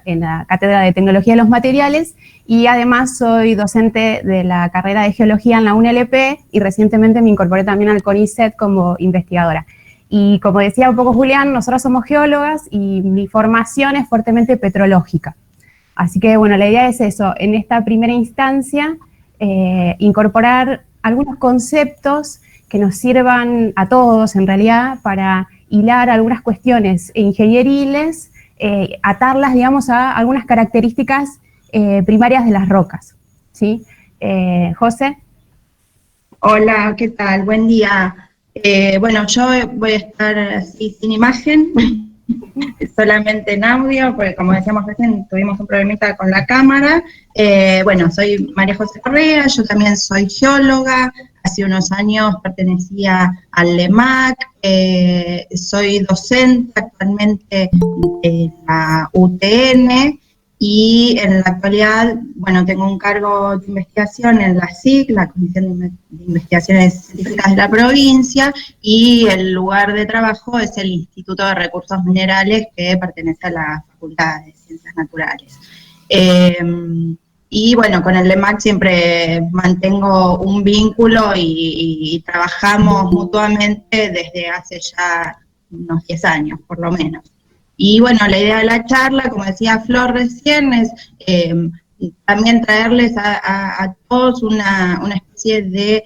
en la Cátedra de Tecnología de los Materiales, y además soy docente de la carrera de Geología en la UNLP, y recientemente me incorporé también al CONICET como investigadora. Y como decía un poco Julián, nosotros somos geólogas y mi formación es fuertemente petrológica. Así que, bueno, la idea es eso, en esta primera instancia, incorporar algunos conceptos que nos sirvan a todos, en realidad, para hilar algunas cuestiones ingenieriles, atarlas, digamos, a algunas características primarias de las rocas, ¿sí? José. Hola, ¿qué tal? Buen día. Bueno, yo voy a estar así sin imagen, solamente en audio, porque como decíamos recién, tuvimos un problemita con la cámara. Bueno, soy María José Correa, yo también soy geóloga, hace unos años pertenecía al LEMAC, soy docente actualmente en la UTN, y en la actualidad, bueno, tengo un cargo de investigación en la SIC, la Comisión de Investigaciones Científicas de la provincia, y el lugar de trabajo es el Instituto de Recursos Minerales, que pertenece a la Facultad de Ciencias Naturales. Y bueno, con el LEMAC siempre mantengo un vínculo y trabajamos mutuamente desde hace ya unos 10 años, por lo menos. Y bueno, la idea de la charla, como decía Flor recién, es también traerles a todos una especie de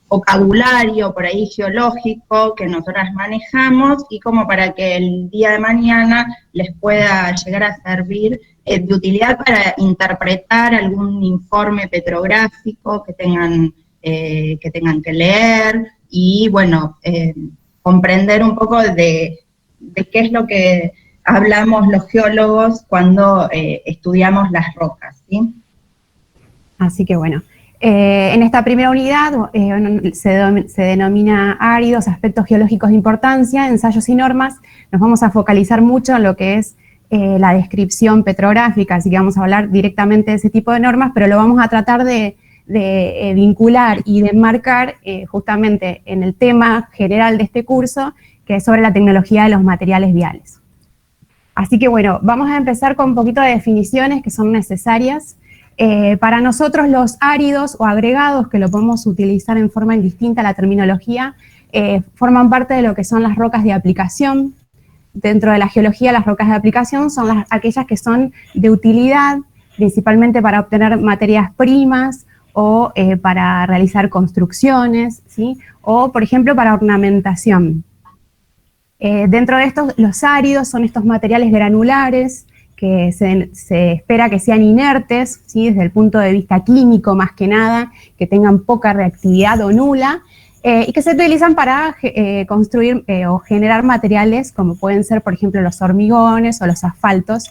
vocabulario por ahí geológico que nosotras manejamos, y como para que el día de mañana les pueda llegar a servir de utilidad para interpretar algún informe petrográfico que tengan que leer, y bueno, comprender un poco de qué es lo que hablamos los geólogos cuando estudiamos las rocas, ¿sí? Así que bueno, en esta primera unidad se denomina áridos, aspectos geológicos de importancia, ensayos y normas. Nos vamos a focalizar mucho en lo que es la descripción petrográfica, así que vamos a hablar directamente de ese tipo de normas, pero lo vamos a tratar de vincular y de enmarcar justamente en el tema general de este curso, que es sobre la tecnología de los materiales viales. Así que bueno, vamos a empezar con un poquito de definiciones que son necesarias. Para nosotros los áridos o agregados, que lo podemos utilizar en forma indistinta a la terminología, forman parte de lo que son las rocas de aplicación. Dentro de la geología, las rocas de aplicación son aquellas que son de utilidad, principalmente para obtener materias primas o para realizar construcciones, ¿sí? O, por ejemplo, para ornamentación. Dentro de estos, los áridos son estos materiales granulares que se espera que sean inertes, ¿sí? Desde el punto de vista químico más que nada, que tengan poca reactividad o nula, y que se utilizan para construir o generar materiales como pueden ser, por ejemplo, los hormigones o los asfaltos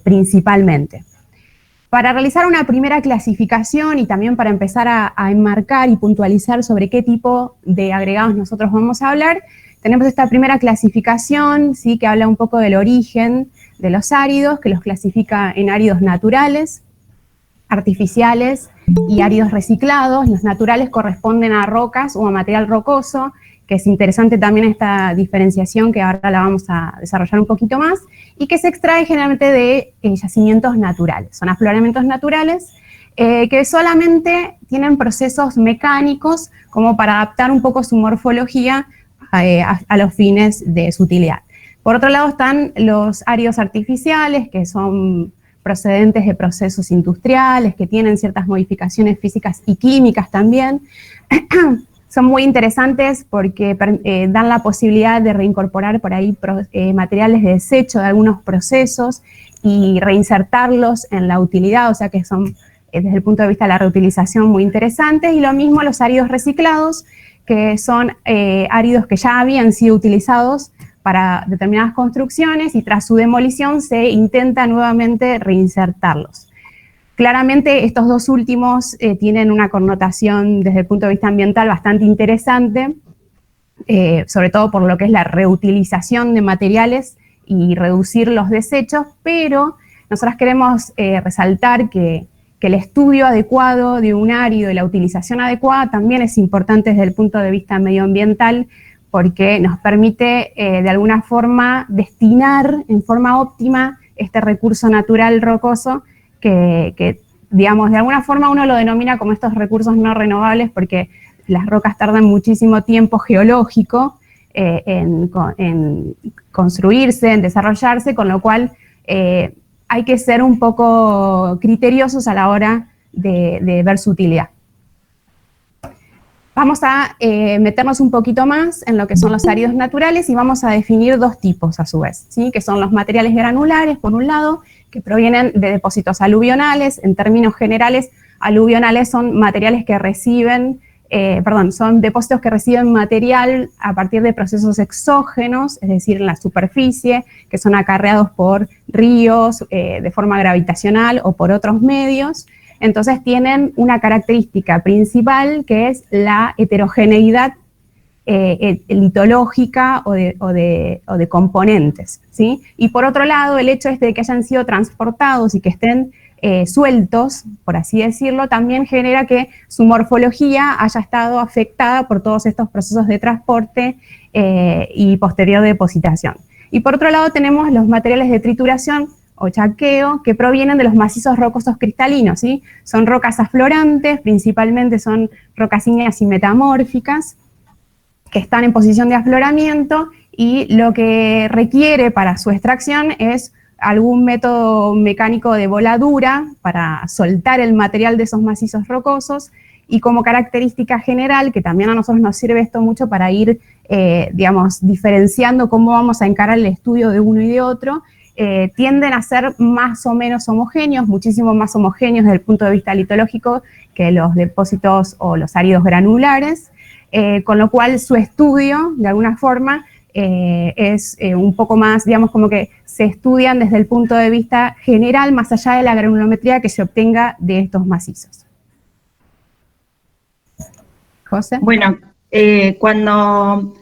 principalmente. Para realizar una primera clasificación y también para empezar a enmarcar y puntualizar sobre qué tipo de agregados nosotros vamos a hablar, tenemos esta primera clasificación, ¿sí? Que habla un poco del origen de los áridos, que los clasifica en áridos naturales, artificiales y áridos reciclados. Los naturales corresponden a rocas o a material rocoso, que es interesante también esta diferenciación que ahora la vamos a desarrollar un poquito más, y que se extrae generalmente de yacimientos naturales. Son afloramientos naturales que solamente tienen procesos mecánicos como para adaptar un poco su morfología a los fines de su utilidad. Por otro lado están los áridos artificiales, que son procedentes de procesos industriales, que tienen ciertas modificaciones físicas y químicas también. Son muy interesantes porque dan la posibilidad de reincorporar por ahí materiales de desecho de algunos procesos y reinsertarlos en la utilidad, o sea que son, desde el punto de vista de la reutilización, muy interesantes. Y lo mismo los áridos reciclados, que son áridos que ya habían sido utilizados para determinadas construcciones y tras su demolición se intenta nuevamente reinsertarlos. Claramente estos dos últimos tienen una connotación desde el punto de vista ambiental bastante interesante, sobre todo por lo que es la reutilización de materiales y reducir los desechos, pero nosotros queremos resaltar que el estudio adecuado de un árido y la utilización adecuada también es importante desde el punto de vista medioambiental, porque nos permite de alguna forma destinar en forma óptima este recurso natural rocoso que, digamos, de alguna forma uno lo denomina como estos recursos no renovables porque las rocas tardan muchísimo tiempo geológico en construirse, en desarrollarse, con lo cual hay que ser un poco criteriosos a la hora de ver su utilidad. Vamos a meternos un poquito más en lo que son los áridos naturales y vamos a definir dos tipos a su vez, ¿sí? Que son los materiales granulares, por un lado, que provienen de depósitos aluvionales. En términos generales, aluvionales son materiales que reciben, son depósitos que reciben material a partir de procesos exógenos, es decir, en la superficie, que son acarreados por ríos de forma gravitacional o por otros medios. Entonces tienen una característica principal que es la heterogeneidad litológica o de componentes, ¿sí? Y por otro lado, el hecho de que hayan sido transportados y que estén sueltos, por así decirlo, también genera que su morfología haya estado afectada por todos estos procesos de transporte y posterior depositación. Y por otro lado tenemos los materiales de trituración o chaqueo, que provienen de los macizos rocosos cristalinos, ¿sí? Son rocas aflorantes, principalmente son rocas ígneas y metamórficas, que están en posición de afloramiento, y lo que requiere para su extracción es algún método mecánico de voladura para soltar el material de esos macizos rocosos, y como característica general, que también a nosotros nos sirve esto mucho para ir, digamos, diferenciando cómo vamos a encarar el estudio de uno y de otro, tienden a ser más o menos homogéneos, muchísimo más homogéneos desde el punto de vista litológico que los depósitos o los áridos granulares, con lo cual su estudio, de alguna forma, es un poco más, digamos, como que se estudian desde el punto de vista general, más allá de la granulometría que se obtenga de estos macizos. ¿José? Bueno, cuando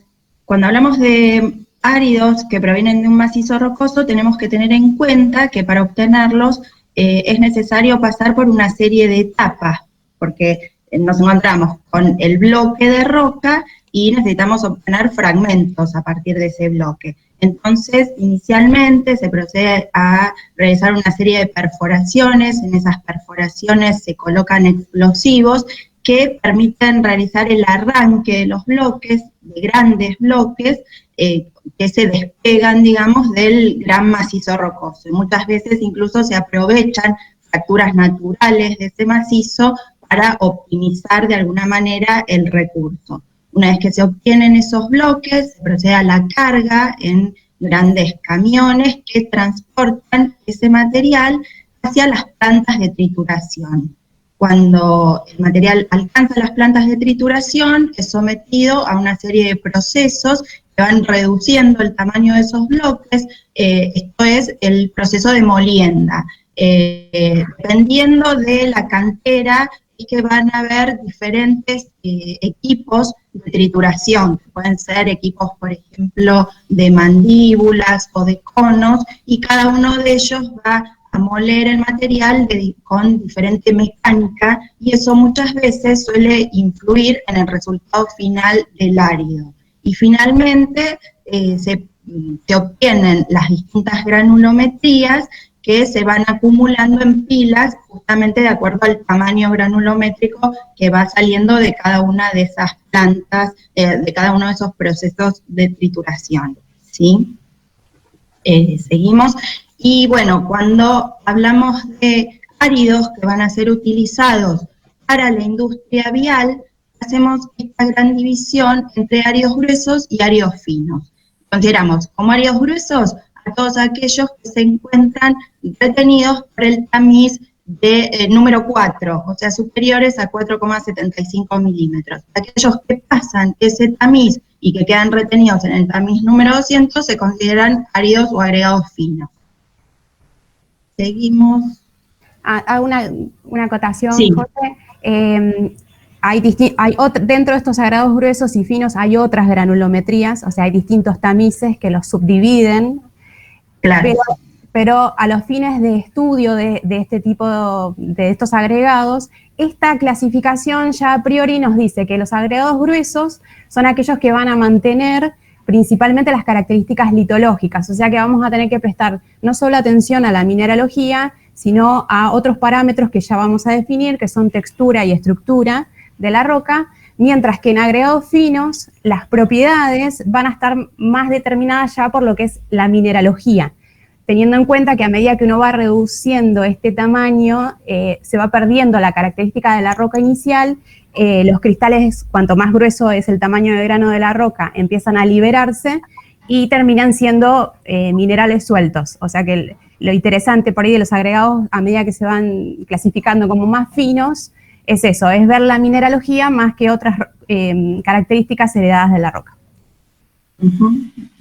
hablamos de áridos que provienen de un macizo rocoso, tenemos que tener en cuenta que para obtenerlos es necesario pasar por una serie de etapas, porque nos encontramos con el bloque de roca y necesitamos obtener fragmentos a partir de ese bloque. Entonces, inicialmente se procede a realizar una serie de perforaciones. En esas perforaciones se colocan explosivos que permiten realizar el arranque de los bloques, de grandes bloques, que se despegan, digamos, del gran macizo rocoso. Y muchas veces incluso se aprovechan fracturas naturales de ese macizo para optimizar de alguna manera el recurso. Una vez que se obtienen esos bloques, se procede a la carga en grandes camiones que transportan ese material hacia las plantas de trituración. Cuando el material alcanza las plantas de trituración, es sometido a una serie de procesos que van reduciendo el tamaño de esos bloques. Esto es el proceso de molienda. Dependiendo de la cantera, es que van a haber diferentes equipos de trituración, que pueden ser equipos, por ejemplo, de mandíbulas o de conos, y cada uno de ellos va a moler el material con diferente mecánica, y eso muchas veces suele influir en el resultado final del árido. Y finalmente se obtienen las distintas granulometrías que se van acumulando en pilas justamente de acuerdo al tamaño granulométrico que va saliendo de cada una de esas plantas, de cada uno de esos procesos de trituración, ¿sí? Seguimos. Y bueno, cuando hablamos de áridos que van a ser utilizados para la industria vial, hacemos esta gran división entre áridos gruesos y áridos finos. Consideramos como áridos gruesos a todos aquellos que se encuentran retenidos por el tamiz de número 4, o sea, superiores a 4,75 milímetros. Aquellos que pasan ese tamiz y que quedan retenidos en el tamiz número 200 se consideran áridos o agregados finos. Seguimos. Hago una acotación, Sí. José. Dentro de estos agregados gruesos y finos hay otras granulometrías, o sea, hay distintos tamices que los subdividen. Claro. Pero a los fines de estudio de este tipo de estos agregados, esta clasificación ya a priori nos dice que los agregados gruesos son aquellos que van a mantener principalmente las características litológicas, o sea que vamos a tener que prestar no solo atención a la mineralogía, sino a otros parámetros que ya vamos a definir, que son textura y estructura de la roca, mientras que en agregados finos las propiedades van a estar más determinadas ya por lo que es la mineralogía, teniendo en cuenta que a medida que uno va reduciendo este tamaño, se va perdiendo la característica de la roca inicial. Los cristales, cuanto más grueso es el tamaño de grano de la roca, empiezan a liberarse y terminan siendo minerales sueltos. O sea que lo interesante por ahí de los agregados, a medida que se van clasificando como más finos, es eso, es ver la mineralogía más que otras características heredadas de la roca.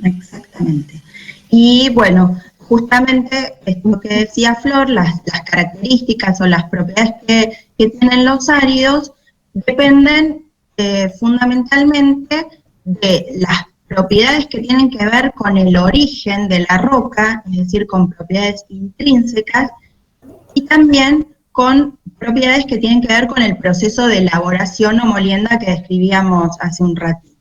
Exactamente. Y bueno, justamente lo que decía Flor, las características o las propiedades que tienen los áridos dependen fundamentalmente de las propiedades que tienen que ver con el origen de la roca, es decir, con propiedades intrínsecas, y también con propiedades que tienen que ver con el proceso de elaboración o molienda que describíamos hace un ratito.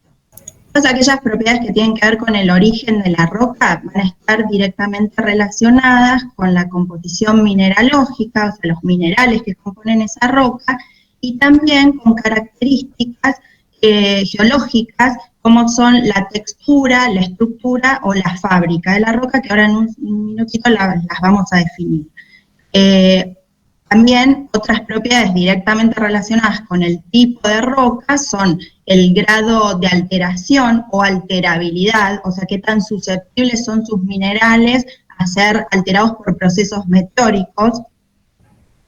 Todas aquellas propiedades que tienen que ver con el origen de la roca van a estar directamente relacionadas con la composición mineralógica, o sea, los minerales que componen esa roca, y también con características geológicas como son la textura, la estructura o la fábrica de la roca, que ahora en un minutito las vamos a definir. También otras propiedades directamente relacionadas con el tipo de roca son el grado de alteración o alterabilidad, o sea, qué tan susceptibles son sus minerales a ser alterados por procesos meteóricos,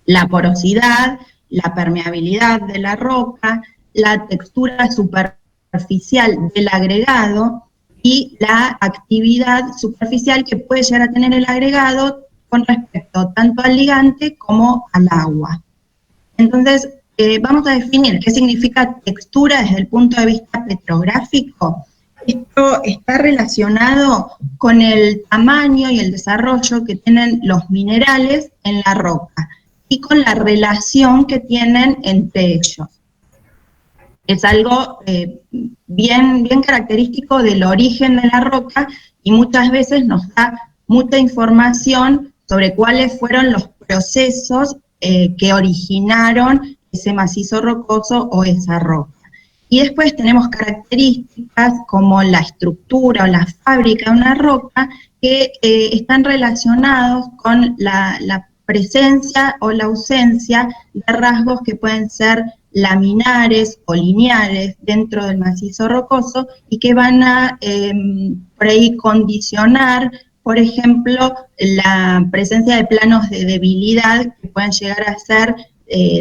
la porosidad, la permeabilidad de la roca, la textura superficial del agregado y la actividad superficial que puede llegar a tener el agregado con respecto tanto al ligante como al agua. Entonces, vamos a definir qué significa textura desde el punto de vista petrográfico. Esto está relacionado con el tamaño y el desarrollo que tienen los minerales en la roca y con la relación que tienen entre ellos. Es algo bien característico del origen de la roca y muchas veces nos da mucha información sobre cuáles fueron los procesos que originaron ese macizo rocoso o esa roca. Y después tenemos características como la estructura o la fábrica de una roca que están relacionados con la presencia o la ausencia de rasgos que pueden ser laminares o lineares dentro del macizo rocoso y que van a por ahí condicionar, por ejemplo, la presencia de planos de debilidad que pueden llegar a ser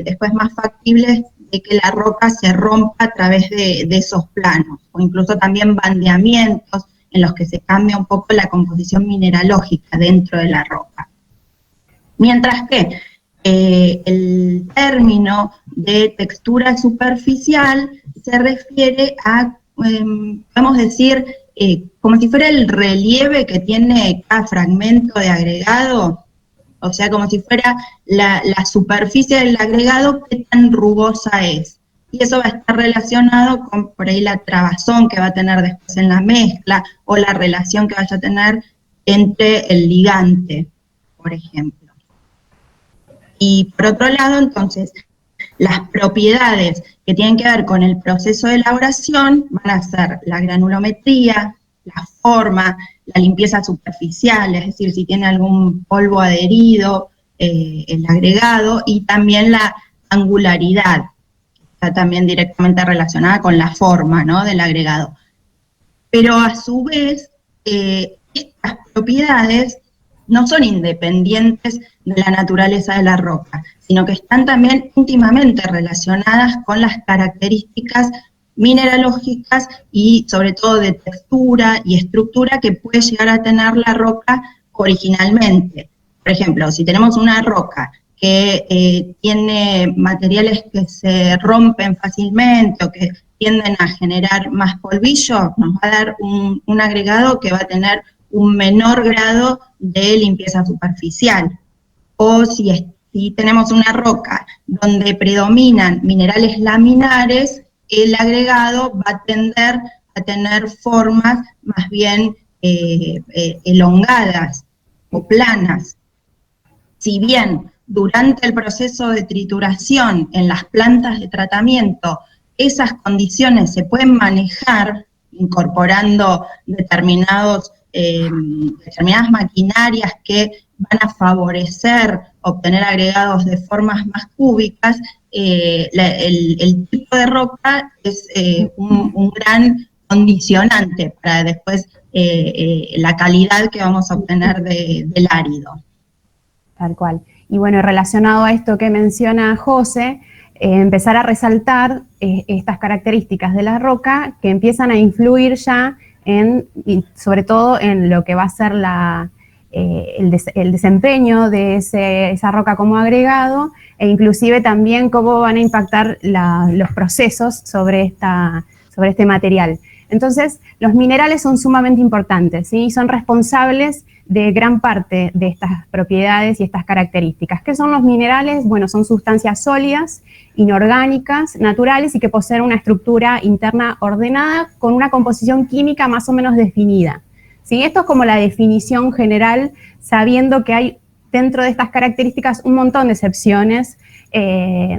después más factibles de que la roca se rompa a través de esos planos, o incluso también bandeamientos en los que se cambia un poco la composición mineralógica dentro de la roca. Mientras que el término de textura superficial se refiere a, podemos decir, como si fuera el relieve que tiene cada fragmento de agregado, o sea, como si fuera la superficie del agregado, qué tan rugosa es. Y eso va a estar relacionado con, por ahí, la trabazón que va a tener después en la mezcla, o la relación que vaya a tener entre el ligante, por ejemplo. Y por otro lado, entonces, las propiedades que tienen que ver con el proceso de elaboración van a ser la granulometría, la forma, la limpieza superficial, es decir, si tiene algún polvo adherido, el agregado, y también la angularidad, que está también directamente relacionada con la forma, ¿no?, del agregado. Pero a su vez, estas propiedades no son independientes de la naturaleza de la roca, sino que están también íntimamente relacionadas con las características mineralógicas y sobre todo de textura y estructura que puede llegar a tener la roca originalmente. Por ejemplo, si tenemos una roca que tiene materiales que se rompen fácilmente o que tienden a generar más polvillo, nos va a dar un agregado que va a tener un menor grado de limpieza superficial. O si tenemos una roca donde predominan minerales laminares, el agregado va a tender a tener formas más bien elongadas o planas. Si bien durante el proceso de trituración en las plantas de tratamiento esas condiciones se pueden manejar incorporando determinadas maquinarias que van a favorecer obtener agregados de formas más cúbicas, el tipo de roca es un gran condicionante para después la calidad que vamos a obtener del árido. Tal cual. Y bueno, relacionado a esto que menciona José, empezar a resaltar estas características de la roca que empiezan a influir ya sobre todo en lo que va a ser el desempeño de esa roca como agregado, e inclusive también cómo van a impactar los procesos sobre este material. Entonces, los minerales son sumamente importantes, ¿sí? Son responsables de gran parte de estas propiedades y estas características. ¿Qué son los minerales? Bueno, son sustancias sólidas, inorgánicas, naturales y que poseen una estructura interna ordenada con una composición química más o menos definida. ¿Sí? Esto es como la definición general, sabiendo que hay dentro de estas características un montón de excepciones,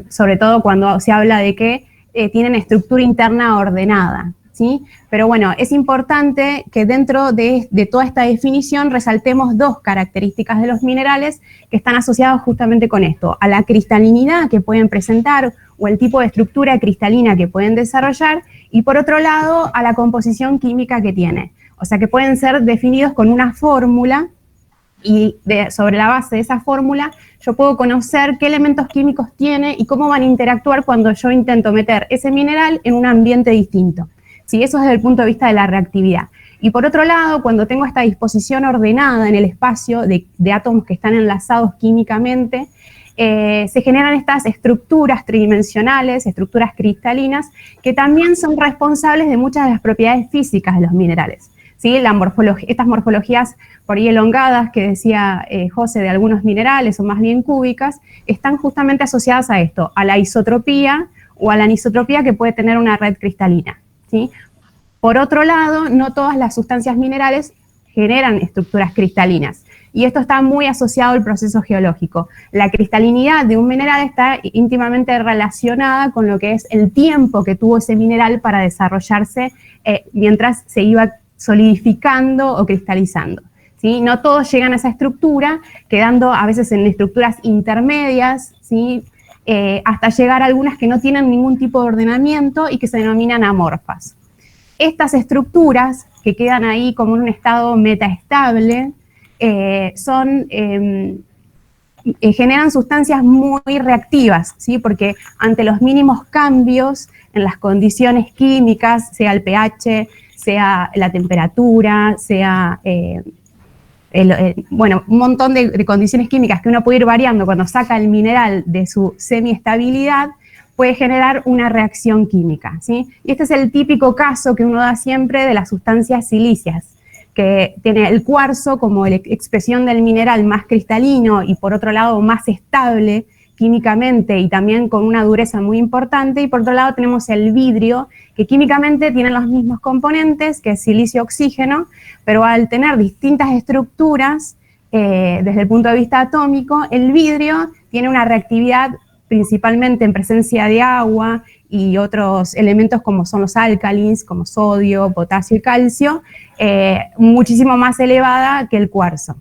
sobre todo cuando se habla de que tienen estructura interna ordenada. ¿Sí? Pero bueno, es importante que dentro de toda esta definición resaltemos dos características de los minerales que están asociados justamente con esto, a la cristalinidad que pueden presentar o el tipo de estructura cristalina que pueden desarrollar, y por otro lado a la composición química que tiene. O sea que pueden ser definidos con una fórmula y sobre la base de esa fórmula yo puedo conocer qué elementos químicos tiene y cómo van a interactuar cuando yo intento meter ese mineral en un ambiente distinto. ¿Sí? Eso es desde el punto de vista de la reactividad. Y por otro lado, cuando tengo esta disposición ordenada en el espacio de átomos que están enlazados químicamente, se generan estas estructuras tridimensionales, estructuras cristalinas, que también son responsables de muchas de las propiedades físicas de los minerales. ¿Sí? Estas morfologías por ahí elongadas que decía José de algunos minerales, o más bien cúbicas, están justamente asociadas a esto, a la isotropía o a la anisotropía que puede tener una red cristalina. ¿Sí? Por otro lado, no todas las sustancias minerales generan estructuras cristalinas, y esto está muy asociado al proceso geológico. La cristalinidad de un mineral está íntimamente relacionada con lo que es el tiempo que tuvo ese mineral para desarrollarse mientras se iba solidificando o cristalizando. ¿Sí? No todos llegan a esa estructura, quedando a veces en estructuras intermedias, ¿sí? Hasta llegar a algunas que no tienen ningún tipo de ordenamiento y que se denominan amorfas. Estas estructuras, que quedan ahí como en un estado metaestable, generan sustancias muy reactivas, ¿sí? Porque ante los mínimos cambios en las condiciones químicas, sea el pH, sea la temperatura, sea bueno, un montón de condiciones químicas que uno puede ir variando cuando saca el mineral de su semiestabilidad, puede generar una reacción química, ¿sí? Y este es el típico caso que uno da siempre de las sustancias silíceas, que tiene el cuarzo como la expresión del mineral más cristalino y por otro lado más estable químicamente y también con una dureza muy importante, y por otro lado tenemos el vidrio, que químicamente tiene los mismos componentes, que es silicio-oxígeno, pero al tener distintas estructuras, desde el punto de vista atómico, el vidrio tiene una reactividad principalmente en presencia de agua y otros elementos como son los álcalis, como sodio, potasio y calcio, muchísimo más elevada que el cuarzo.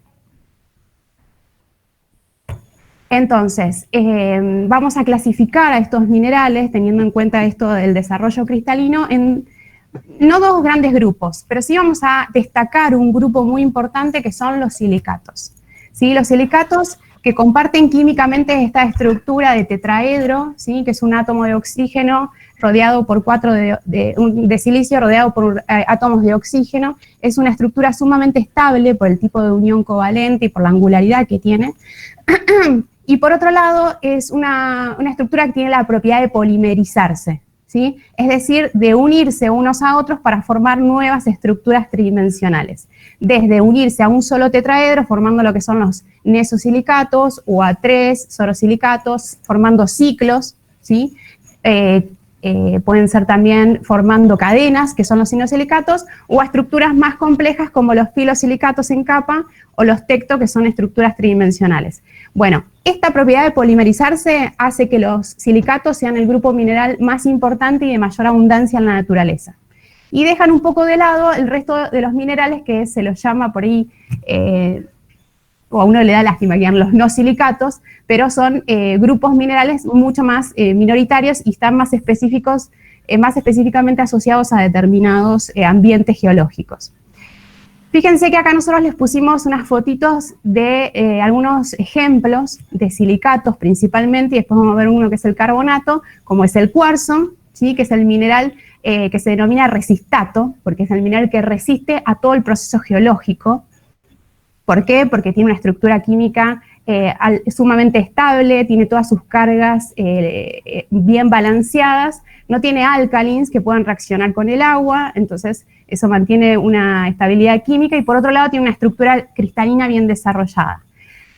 Entonces, vamos a clasificar a estos minerales, teniendo en cuenta esto del desarrollo cristalino, en no dos grandes grupos, pero sí vamos a destacar un grupo muy importante que son los silicatos. ¿Sí? Los silicatos que comparten químicamente esta estructura de tetraedro, ¿sí? Que es un átomo de oxígeno rodeado por de silicio rodeado por átomos de oxígeno, es una estructura sumamente estable por el tipo de unión covalente y por la angularidad que tiene. Y por otro lado, es una estructura que tiene la propiedad de polimerizarse, ¿sí? Es decir, de unirse unos a otros para formar nuevas estructuras tridimensionales. Desde unirse a un solo tetraedro, formando lo que son los nesosilicatos, o a 3 sorosilicatos, formando ciclos, ¿sí? pueden ser también formando cadenas, que son los inosilicatos, o a estructuras más complejas como los filosilicatos en capa o los tecto, que son estructuras tridimensionales. Bueno, esta propiedad de polimerizarse hace que los silicatos sean el grupo mineral más importante y de mayor abundancia en la naturaleza. Y dejan un poco de lado el resto de los minerales que se los llama por ahí, o a uno le da lástima que digan los no silicatos, pero son grupos minerales mucho más minoritarios y están más específicos, más específicamente asociados a determinados ambientes geológicos. Fíjense que acá nosotros les pusimos unas fotitos de algunos ejemplos de silicatos principalmente, y después vamos a ver uno que es el carbonato, como es el cuarzo, ¿sí? Que es el mineral que se denomina resistato, porque es el mineral que resiste a todo el proceso geológico. ¿Por qué? Porque tiene una estructura química sumamente estable, tiene todas sus cargas bien balanceadas, no tiene álcalins que puedan reaccionar con el agua, entonces eso mantiene una estabilidad química, y por otro lado tiene una estructura cristalina bien desarrollada.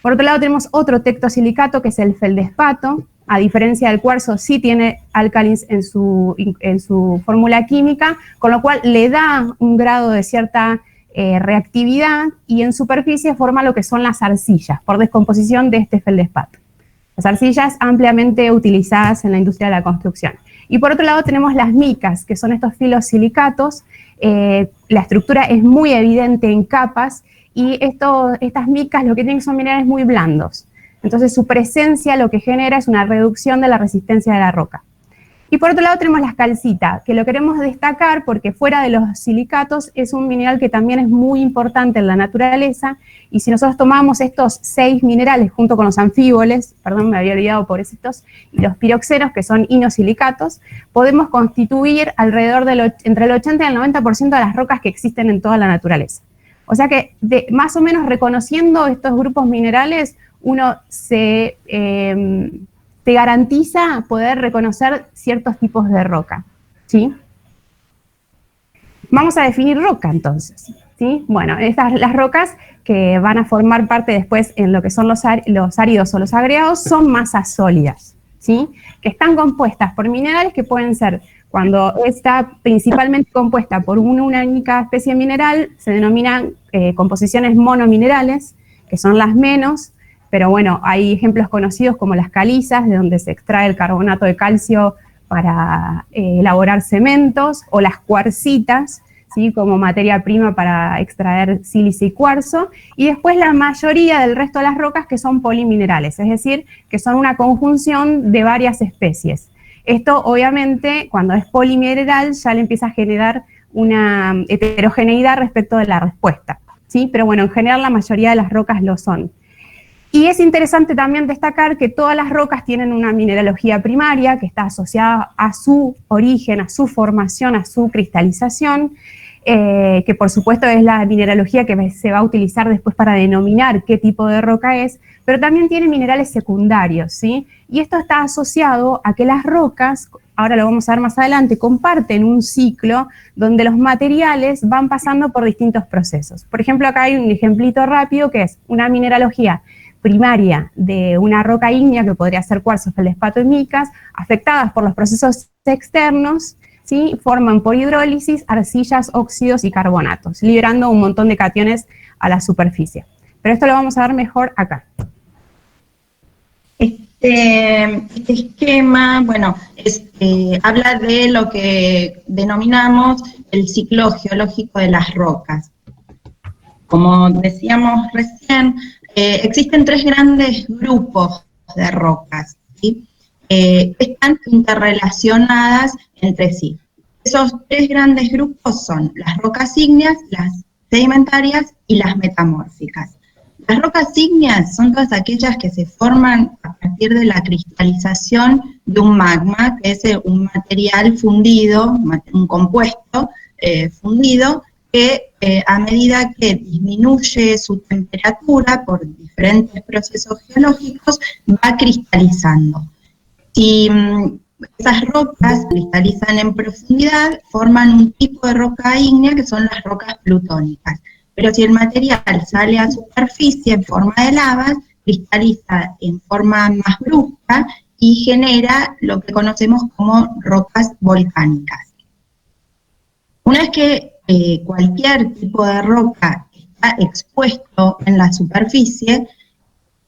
Por otro lado tenemos otro tectosilicato que es el feldespato. A diferencia del cuarzo, sí tiene álcalins en su fórmula química, con lo cual le da un grado de cierta reactividad, y en superficie forma lo que son las arcillas, por descomposición de este feldespato. Las arcillas ampliamente utilizadas en la industria de la construcción. Y por otro lado tenemos las micas, que son estos filosilicatos. La estructura es muy evidente en capas, y estas micas lo que tienen son minerales muy blandos. Entonces su presencia lo que genera es una reducción de la resistencia de la roca. Y por otro lado tenemos las calcitas, que lo queremos destacar porque fuera de los silicatos es un mineral que también es muy importante en la naturaleza, y si nosotros tomamos estos 6 minerales junto con los anfíboles, perdón, me había olvidado pobrecitos, y los piroxenos, que son inosilicatos, podemos constituir alrededor entre el 80 y el 90% de las rocas que existen en toda la naturaleza. O sea que más o menos reconociendo estos grupos minerales, uno se garantiza poder reconocer ciertos tipos de roca, ¿sí? Vamos a definir roca entonces, ¿sí? Bueno, las rocas que van a formar parte después en lo que son los áridos o los agregados son masas sólidas, ¿sí? Que están compuestas por minerales que pueden ser, cuando está principalmente compuesta por una única especie mineral, se denominan composiciones monominerales, que son las menos. Pero bueno, hay ejemplos conocidos como las calizas, de donde se extrae el carbonato de calcio para elaborar cementos, o las cuarcitas, ¿sí? Como materia prima para extraer sílice y cuarzo, y después la mayoría del resto de las rocas que son poliminerales, es decir, que son una conjunción de varias especies. Esto obviamente cuando es polimineral ya le empieza a generar una heterogeneidad respecto de la respuesta, ¿sí? Pero bueno, en general la mayoría de las rocas lo son. Y es interesante también destacar que todas las rocas tienen una mineralogía primaria que está asociada a su origen, a su formación, a su cristalización, que por supuesto es la mineralogía que se va a utilizar después para denominar qué tipo de roca es, pero también tiene minerales secundarios, ¿sí? Y esto está asociado a que las rocas, ahora lo vamos a ver más adelante, comparten un ciclo donde los materiales van pasando por distintos procesos. Por ejemplo, acá hay un ejemplito rápido que es una mineralogía primaria de una roca ígnea, que podría ser cuarzo, feldespato y micas, afectadas por los procesos externos, ¿sí? Forman por hidrólisis arcillas, óxidos y carbonatos, liberando un montón de cationes a la superficie. Pero esto lo vamos a ver mejor acá. Este esquema, bueno, habla de lo que denominamos el ciclo geológico de las rocas. Como decíamos recién, existen 3 grandes grupos de rocas, ¿sí? Están interrelacionadas entre sí. Esos 3 grandes grupos son las rocas ígneas, las sedimentarias y las metamórficas. Las rocas ígneas son todas aquellas que se forman a partir de la cristalización de un magma, que es un material fundido, un compuesto fundido, que a medida que disminuye su temperatura por diferentes procesos geológicos, va cristalizando. Si esas rocas cristalizan en profundidad, forman un tipo de roca ígnea que son las rocas plutónicas. Pero si el material sale a superficie en forma de lavas, cristaliza en forma más brusca y genera lo que conocemos como rocas volcánicas. Una vez que cualquier tipo de roca está expuesto en la superficie,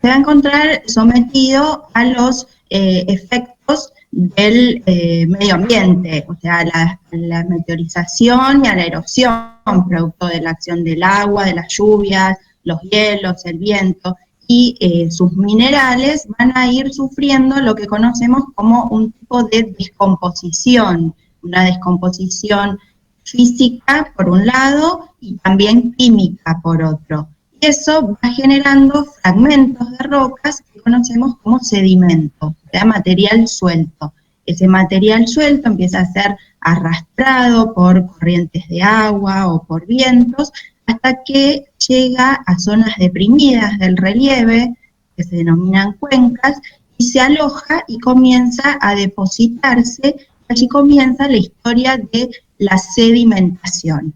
se va a encontrar sometido a los efectos del medio ambiente, o sea, la meteorización y a la erosión, producto de la acción del agua, de las lluvias, los hielos, el viento, y sus minerales van a ir sufriendo lo que conocemos como un tipo de descomposición, una descomposición física por un lado y también química por otro. Y eso va generando fragmentos de rocas que conocemos como sedimento, o sea, material suelto. Ese material suelto empieza a ser arrastrado por corrientes de agua o por vientos hasta que llega a zonas deprimidas del relieve, que se denominan cuencas, y se aloja y comienza a depositarse. Allí comienza la historia de la sedimentación.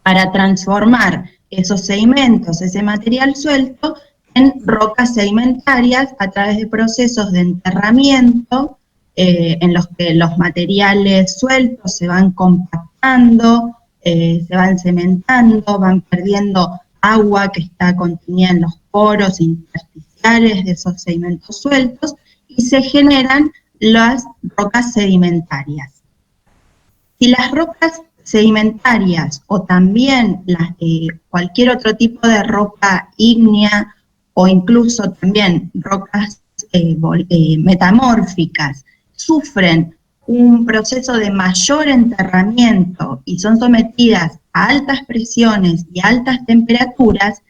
Para transformar esos sedimentos, ese material suelto, en rocas sedimentarias a través de procesos de enterramiento, en los que los materiales sueltos se van compactando, se van cementando, van perdiendo agua que está contenida en los poros intersticiales de esos sedimentos sueltos, y se generan las rocas sedimentarias. Si las rocas sedimentarias o también cualquier otro tipo de roca ígnea o incluso también rocas metamórficas sufren un proceso de mayor enterramiento y son sometidas a altas presiones y altas temperaturas,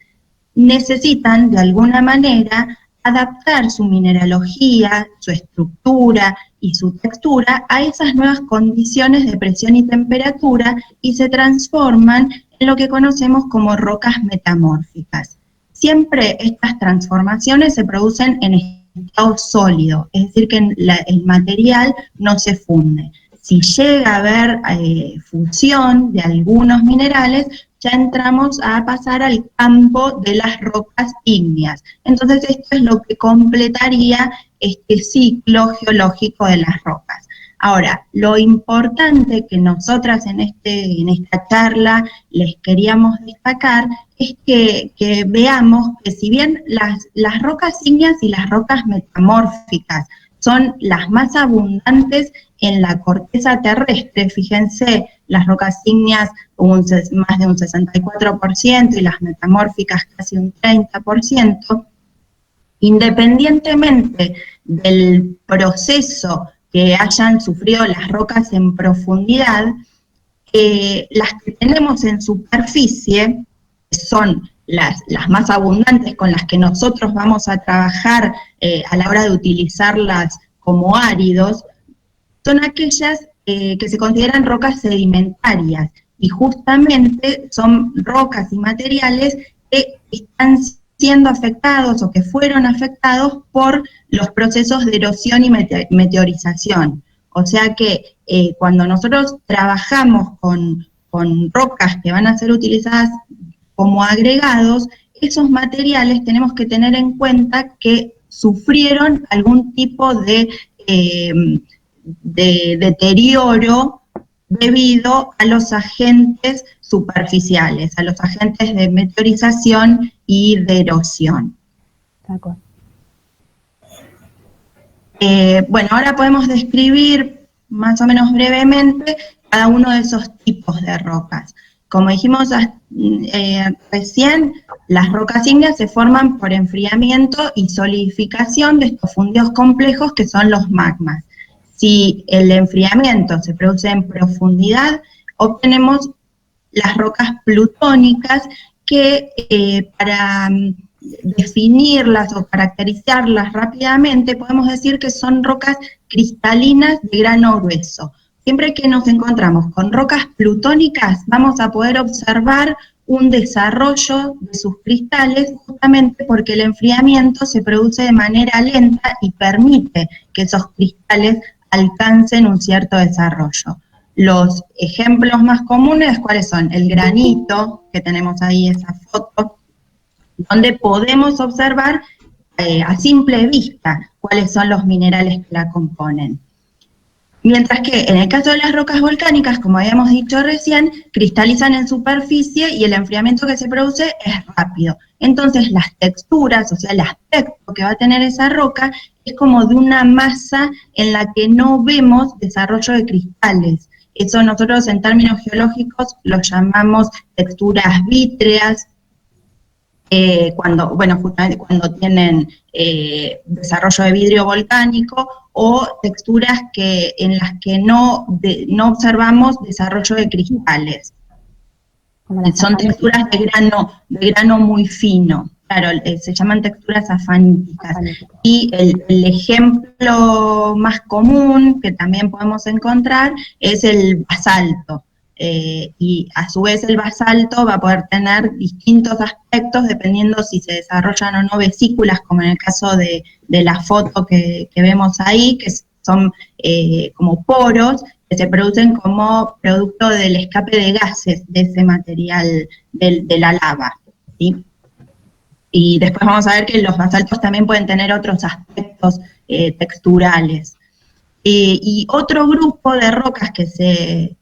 necesitan de alguna manera adaptar su mineralogía, su estructura y su textura a esas nuevas condiciones de presión y temperatura y se transforman en lo que conocemos como rocas metamórficas. Siempre estas transformaciones se producen en estado sólido, es decir, que el material no se funde. Si llega a haber fusión de algunos minerales, ya entramos a pasar al campo de las rocas ígneas. Entonces esto es lo que completaría este ciclo geológico de las rocas. Ahora, lo importante que nosotras en esta charla les queríamos destacar es que veamos que si bien las rocas ígneas y las rocas metamórficas son las más abundantes en la corteza terrestre, fíjense, las rocas ígneas más de un 64% y las metamórficas casi un 30%, independientemente del proceso que hayan sufrido las rocas en profundidad, las que tenemos en superficie, que son las más abundantes con las que nosotros vamos a trabajar a la hora de utilizarlas como áridos, son aquellas que se consideran rocas sedimentarias, y justamente son rocas y materiales que están siendo afectados o que fueron afectados por los procesos de erosión y meteorización. O sea que cuando nosotros trabajamos con rocas que van a ser utilizadas como agregados, esos materiales tenemos que tener en cuenta que sufrieron algún tipo de deterioro debido a los agentes superficiales, a los agentes de meteorización y de erosión. Bueno, ahora podemos describir más o menos brevemente cada uno de esos tipos de rocas. Como dijimos recién, las rocas ígneas se forman por enfriamiento y solidificación de estos fundidos complejos que son los magmas. Si el enfriamiento se produce en profundidad, obtenemos las rocas plutónicas que para definirlas o caracterizarlas rápidamente podemos decir que son rocas cristalinas de grano grueso. Siempre que nos encontramos con rocas plutónicas vamos a poder observar un desarrollo de sus cristales justamente porque el enfriamiento se produce de manera lenta y permite que esos cristales alcancen un cierto desarrollo. Los ejemplos más comunes, ¿cuáles son? El granito, que tenemos ahí esa foto, donde podemos observar a simple vista cuáles son los minerales que la componen. Mientras que en el caso de las rocas volcánicas, como habíamos dicho recién, cristalizan en superficie y el enfriamiento que se produce es rápido. Entonces las texturas, o sea, el aspecto que va a tener esa roca es como de una masa en la que no vemos desarrollo de cristales. Eso nosotros en términos geológicos lo llamamos texturas vítreas, justamente cuando tienen desarrollo de vidrio volcánico, o texturas en las que no observamos desarrollo de cristales. Son texturas de grano muy fino, claro, se llaman texturas afaníticas. Y el ejemplo más común que también podemos encontrar es el basalto. Y a su vez el basalto va a poder tener distintos aspectos dependiendo si se desarrollan o no vesículas, como en el caso de la foto que vemos ahí, que son como poros que se producen como producto del escape de gases de ese material de la lava, ¿sí? Y después vamos a ver que los basaltos también pueden tener otros aspectos texturales. Y otro grupo de rocas que se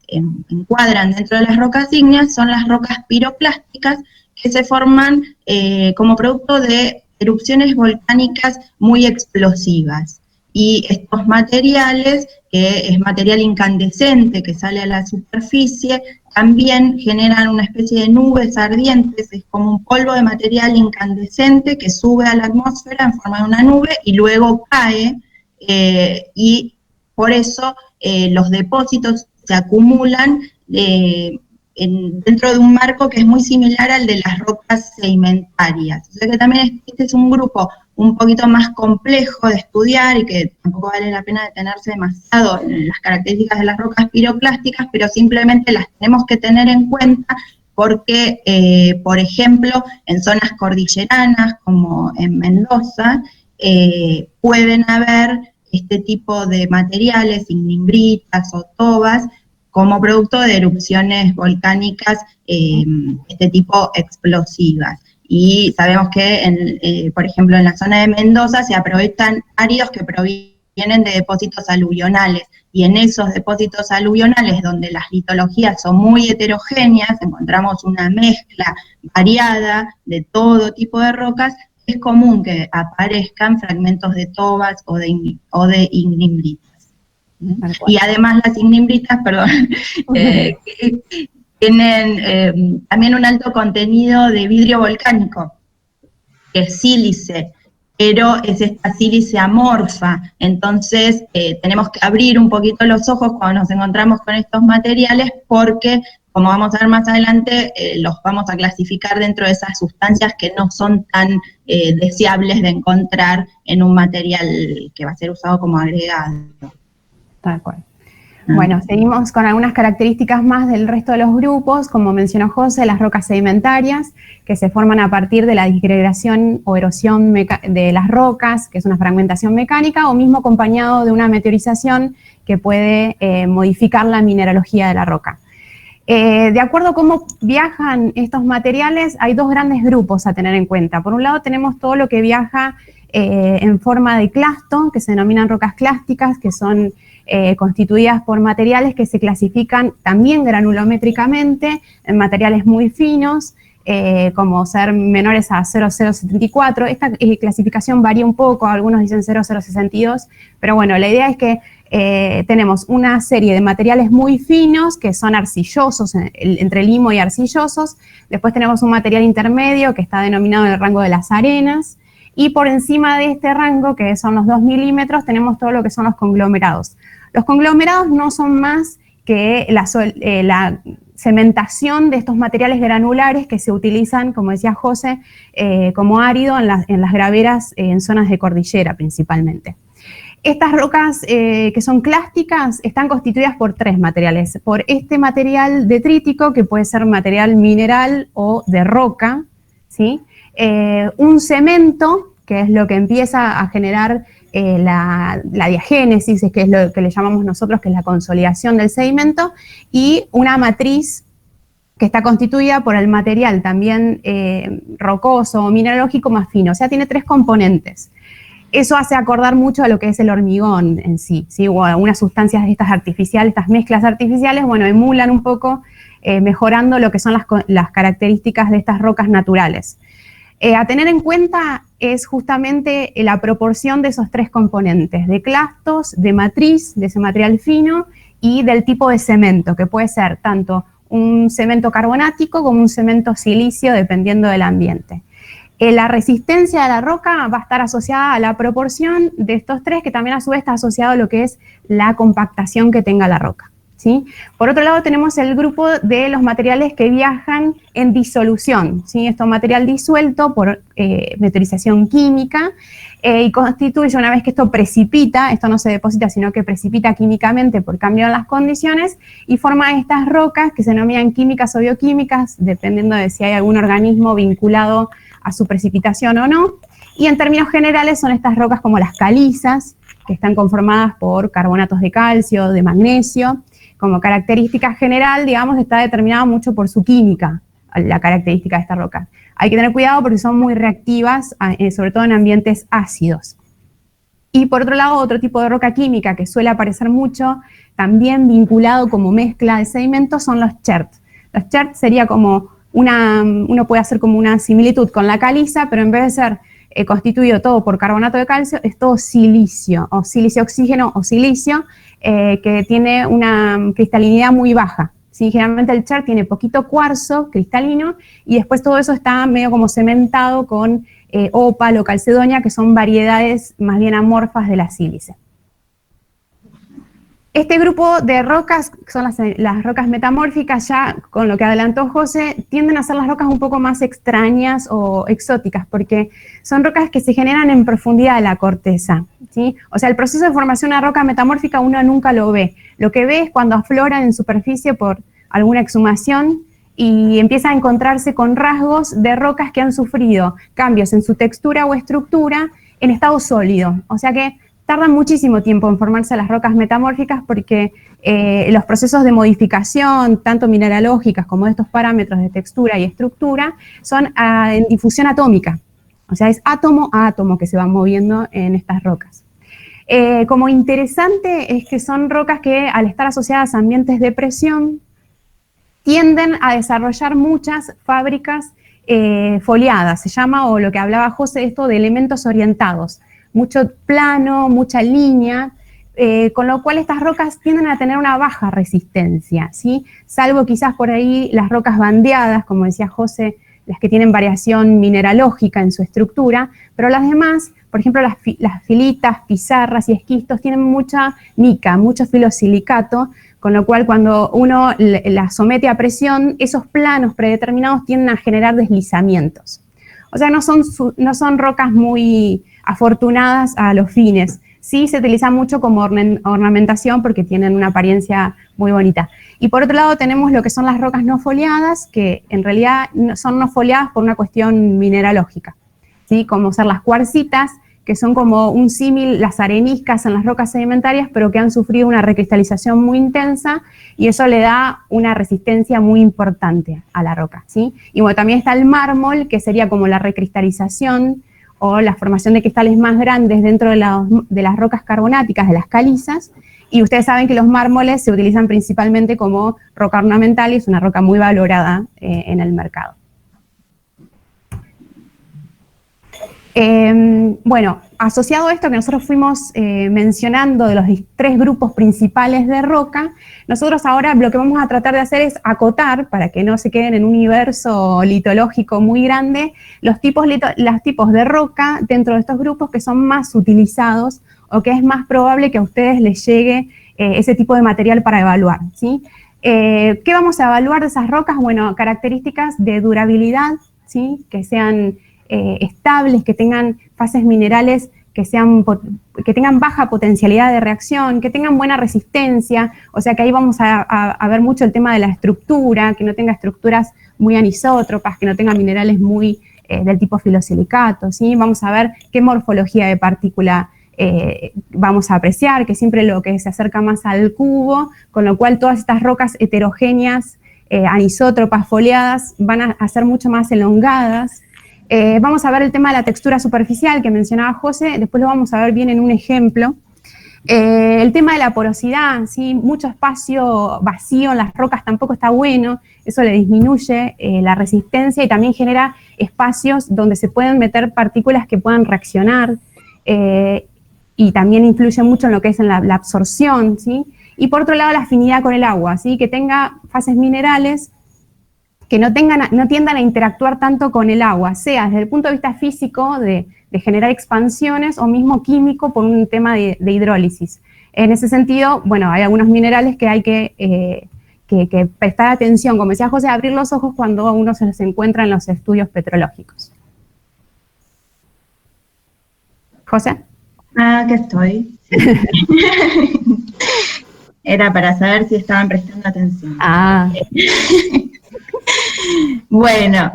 encuadran dentro de las rocas ígneas son las rocas piroclásticas, que se forman como producto de erupciones volcánicas muy explosivas. Y estos materiales, que es material incandescente que sale a la superficie, también generan una especie de nubes ardientes, es como un polvo de material incandescente que sube a la atmósfera en forma de una nube y luego cae, y por eso los depósitos se acumulan dentro de un marco que es muy similar al de las rocas sedimentarias. O sea que también este es un grupo un poquito más complejo de estudiar y que tampoco vale la pena detenerse demasiado en las características de las rocas piroclásticas, pero simplemente las tenemos que tener en cuenta porque, por ejemplo, en zonas cordilleranas como en Mendoza, pueden haber este tipo de materiales, ignimbritas o tobas, como producto de erupciones volcánicas este tipo explosivas. Y sabemos que, por ejemplo, en la zona de Mendoza se aprovechan áridos que provienen de depósitos aluvionales, y en esos depósitos aluvionales, donde las litologías son muy heterogéneas, encontramos una mezcla variada de todo tipo de rocas, es común que aparezcan fragmentos de tobas o de ignimbritas. Y además las ignimbritas, tienen también un alto contenido de vidrio volcánico, que es sílice, pero es esta sílice amorfa. Entonces tenemos que abrir un poquito los ojos cuando nos encontramos con estos materiales, porque, como vamos a ver más adelante, los vamos a clasificar dentro de esas sustancias que no son tan deseables de encontrar en un material que va a ser usado como agregado. Tal cual. Bueno, seguimos con algunas características más del resto de los grupos, como mencionó José, las rocas sedimentarias, que se forman a partir de la disgregación o erosión de las rocas, que es una fragmentación mecánica, o mismo acompañado de una meteorización que puede modificar la mineralogía de la roca. De acuerdo a cómo viajan estos materiales, hay dos grandes grupos a tener en cuenta. Por un lado tenemos todo lo que viaja en forma de clasto, que se denominan rocas clásticas, que son constituidas por materiales que se clasifican también granulométricamente en materiales muy finos, como ser menores a 0,074. Esta clasificación varía un poco, algunos dicen 0,062, pero bueno, la idea es que tenemos una serie de materiales muy finos que son arcillosos, entre limo y arcillosos. Después tenemos un material intermedio que está denominado en el rango de las arenas, y por encima de este rango, que son los 2 milímetros, tenemos todo lo que son los conglomerados. Los conglomerados no son más que la cementación de estos materiales granulares que se utilizan, como decía José, como árido en las graveras en zonas de cordillera principalmente. Estas rocas que son clásticas están constituidas por tres materiales. Por este material detrítico, que puede ser material mineral o de roca, ¿sí? Un cemento, que es lo que empieza a generar la diagénesis, que es lo que le llamamos nosotros, que es la consolidación del sedimento, y una matriz que está constituida por el material también rocoso o mineralógico más fino, o sea, tiene 3 componentes. Eso hace acordar mucho a lo que es el hormigón en sí, ¿sí? O algunas sustancias de estas artificiales, estas mezclas artificiales, bueno, emulan un poco, mejorando lo que son las características de estas rocas naturales. A tener en cuenta es justamente la proporción de esos 3 componentes, de clastos, de matriz, de ese material fino, y del tipo de cemento, que puede ser tanto un cemento carbonático como un cemento silicio, dependiendo del ambiente. La resistencia de la roca va a estar asociada a la proporción de estos 3, que también a su vez está asociado a lo que es la compactación que tenga la roca, ¿sí? Por otro lado tenemos el grupo de los materiales que viajan en disolución, ¿sí? Esto es material disuelto por meteorización química, y constituye, una vez que esto precipita, esto no se deposita sino que precipita químicamente por cambio en las condiciones, y forma estas rocas que se denominan químicas o bioquímicas, dependiendo de si hay algún organismo vinculado a su precipitación o no, y en términos generales son estas rocas como las calizas, que están conformadas por carbonatos de calcio, de magnesio. Como característica general, digamos, está determinada mucho por su química, la característica de esta roca. Hay que tener cuidado porque son muy reactivas, sobre todo en ambientes ácidos. Y por otro lado, otro tipo de roca química que suele aparecer mucho, también vinculado como mezcla de sedimentos, son los chert. Los chert sería como uno puede hacer como una similitud con la caliza, pero en vez de ser constituido todo por carbonato de calcio, es todo silicio, o silicio oxígeno o silicio, que tiene una cristalinidad muy baja. ¿Sí? Generalmente el chert tiene poquito cuarzo cristalino, y después todo eso está medio como cementado con ópalo o calcedonia, que son variedades más bien amorfas de la sílice. Este grupo de rocas, que son las rocas metamórficas, ya con lo que adelantó José, tienden a ser las rocas un poco más extrañas o exóticas, porque son rocas que se generan en profundidad de la corteza, ¿sí? O sea, el proceso de formación de una roca metamórfica uno nunca lo ve. Lo que ve es cuando afloran en superficie por alguna exhumación y empieza a encontrarse con rasgos de rocas que han sufrido cambios en su textura o estructura en estado sólido. O sea que tardan muchísimo tiempo en formarse las rocas metamórficas, porque los procesos de modificación, tanto mineralógicas como de estos parámetros de textura y estructura, son en difusión atómica. O sea, es átomo a átomo que se van moviendo en estas rocas. Como interesante es que son rocas que, al estar asociadas a ambientes de presión, tienden a desarrollar muchas fábricas foliadas, se llama, o lo que hablaba José, esto de elementos orientados. Mucho plano, mucha línea, con lo cual estas rocas tienden a tener una baja resistencia, ¿sí? Salvo quizás por ahí las rocas bandeadas, como decía José, las que tienen variación mineralógica en su estructura, pero las demás, por ejemplo las filitas, pizarras y esquistos, tienen mucha mica, mucho filosilicato, con lo cual cuando uno las somete a presión, esos planos predeterminados tienden a generar deslizamientos. O sea, no son rocas muy afortunadas a los fines. Sí se utilizan mucho como ornamentación porque tienen una apariencia muy bonita. Y por otro lado tenemos lo que son las rocas no foliadas, que en realidad son no foliadas por una cuestión mineralógica, ¿sí? Como ser las cuarcitas, que son como un símil, las areniscas en las rocas sedimentarias, pero que han sufrido una recristalización muy intensa, y eso le da una resistencia muy importante a la roca, ¿sí? Y bueno, también está el mármol, que sería como la recristalización o la formación de cristales más grandes dentro de las rocas carbonáticas, de las calizas, y ustedes saben que los mármoles se utilizan principalmente como roca ornamental y es una roca muy valorada en el mercado. Bueno, asociado a esto que nosotros fuimos mencionando de los 3 grupos principales de roca, nosotros ahora lo que vamos a tratar de hacer es acotar, para que no se queden en un universo litológico muy grande, los tipos de roca dentro de estos grupos que son más utilizados o que es más probable que a ustedes les llegue ese tipo de material para evaluar, ¿sí? ¿Qué vamos a evaluar de esas rocas? Bueno, características de durabilidad, ¿sí? Que sean estables, que tengan fases minerales que tengan baja potencialidad de reacción, que tengan buena resistencia, o sea que ahí vamos a ver mucho el tema de la estructura, que no tenga estructuras muy anisótropas, que no tenga minerales muy del tipo filosilicato, ¿sí? Vamos a ver qué morfología de partícula vamos a apreciar, que siempre lo que se acerca más al cubo, con lo cual todas estas rocas heterogéneas anisótropas, foliadas, van a ser mucho más elongadas. Vamos a ver el tema de la textura superficial que mencionaba José, después lo vamos a ver bien en un ejemplo. El tema de la porosidad, ¿sí? Mucho espacio vacío en las rocas tampoco está bueno, eso le disminuye la resistencia y también genera espacios donde se pueden meter partículas que puedan reaccionar y también influye mucho en lo que es en la absorción, ¿sí? Y por otro lado la afinidad con el agua, ¿sí? Que tenga fases minerales que no tiendan a interactuar tanto con el agua, sea desde el punto de vista físico de generar expansiones o mismo químico por un tema de hidrólisis. En ese sentido, bueno, hay algunos minerales que hay que prestar atención, como decía José, abrir los ojos cuando uno se los encuentra en los estudios petrológicos. ¿José? Que estoy. Era para saber si estaban prestando atención. Bueno,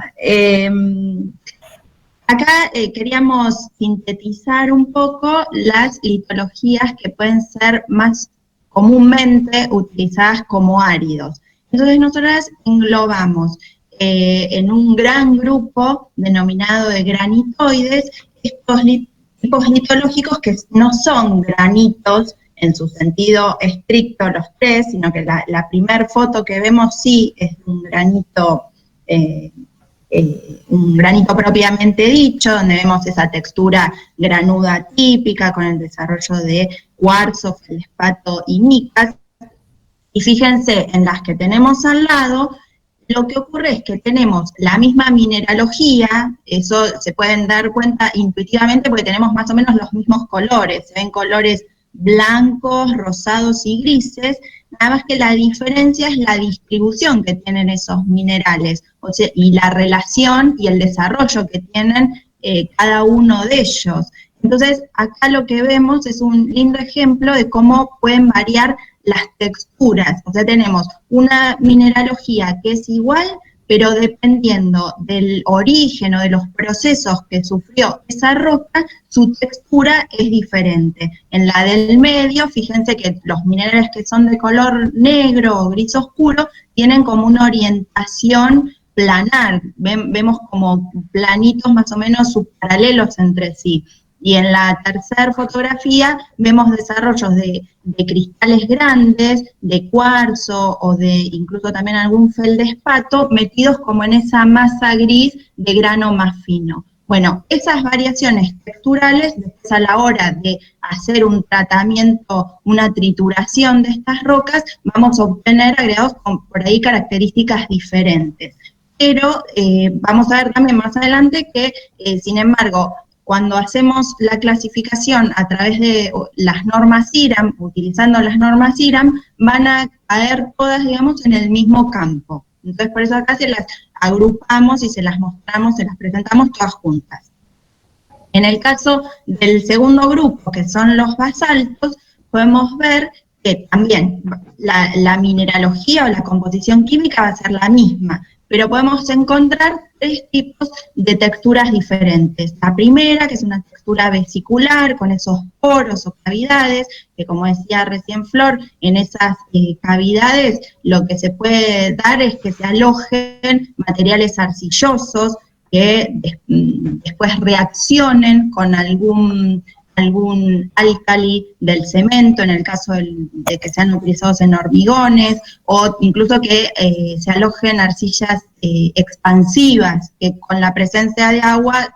acá queríamos sintetizar un poco las litologías que pueden ser más comúnmente utilizadas como áridos. Entonces nosotras englobamos en un gran grupo denominado de granitoides estos tipos litológicos que no son granitos en su sentido estricto los tres, sino que la primer foto que vemos sí es un granito propiamente dicho, donde vemos esa textura granuda típica con el desarrollo de cuarzo, feldespato y micas. Y fíjense, en las que tenemos al lado, lo que ocurre es que tenemos la misma mineralogía, eso se pueden dar cuenta intuitivamente porque tenemos más o menos los mismos colores, se ven colores blancos, rosados y grises, nada más que la diferencia es la distribución que tienen esos minerales, o sea, y la relación y el desarrollo que tienen cada uno de ellos. Entonces, acá lo que vemos es un lindo ejemplo de cómo pueden variar las texturas, o sea, tenemos una mineralogía que es igual, pero dependiendo del origen o de los procesos que sufrió esa roca, su textura es diferente. En la del medio, fíjense que los minerales que son de color negro o gris oscuro tienen como una orientación planar, vemos como planitos más o menos subparalelos entre sí. Y en la tercera fotografía vemos desarrollos de cristales grandes, de cuarzo o de incluso también algún feldespato metidos como en esa masa gris de grano más fino. Bueno, esas variaciones texturales, después a la hora de hacer un tratamiento, una trituración de estas rocas, vamos a obtener agregados con por ahí características diferentes. Pero vamos a ver también más adelante que, sin embargo, cuando hacemos la clasificación a través de las normas IRAM, utilizando las normas IRAM, van a caer todas, digamos, en el mismo campo. Entonces, por eso acá se las agrupamos y se las mostramos, se las presentamos todas juntas. En el caso del segundo grupo, que son los basaltos, podemos ver que también la mineralogía o la composición química va a ser la misma, pero podemos encontrar tres tipos de texturas diferentes. La primera, que es una textura vesicular, con esos poros o cavidades, que como decía recién Flor, en esas cavidades lo que se puede dar es que se alojen materiales arcillosos, que después reaccionen con algún álcali del cemento, en el caso de que sean utilizados en hormigones, o incluso que se alojen arcillas expansivas, que con la presencia de agua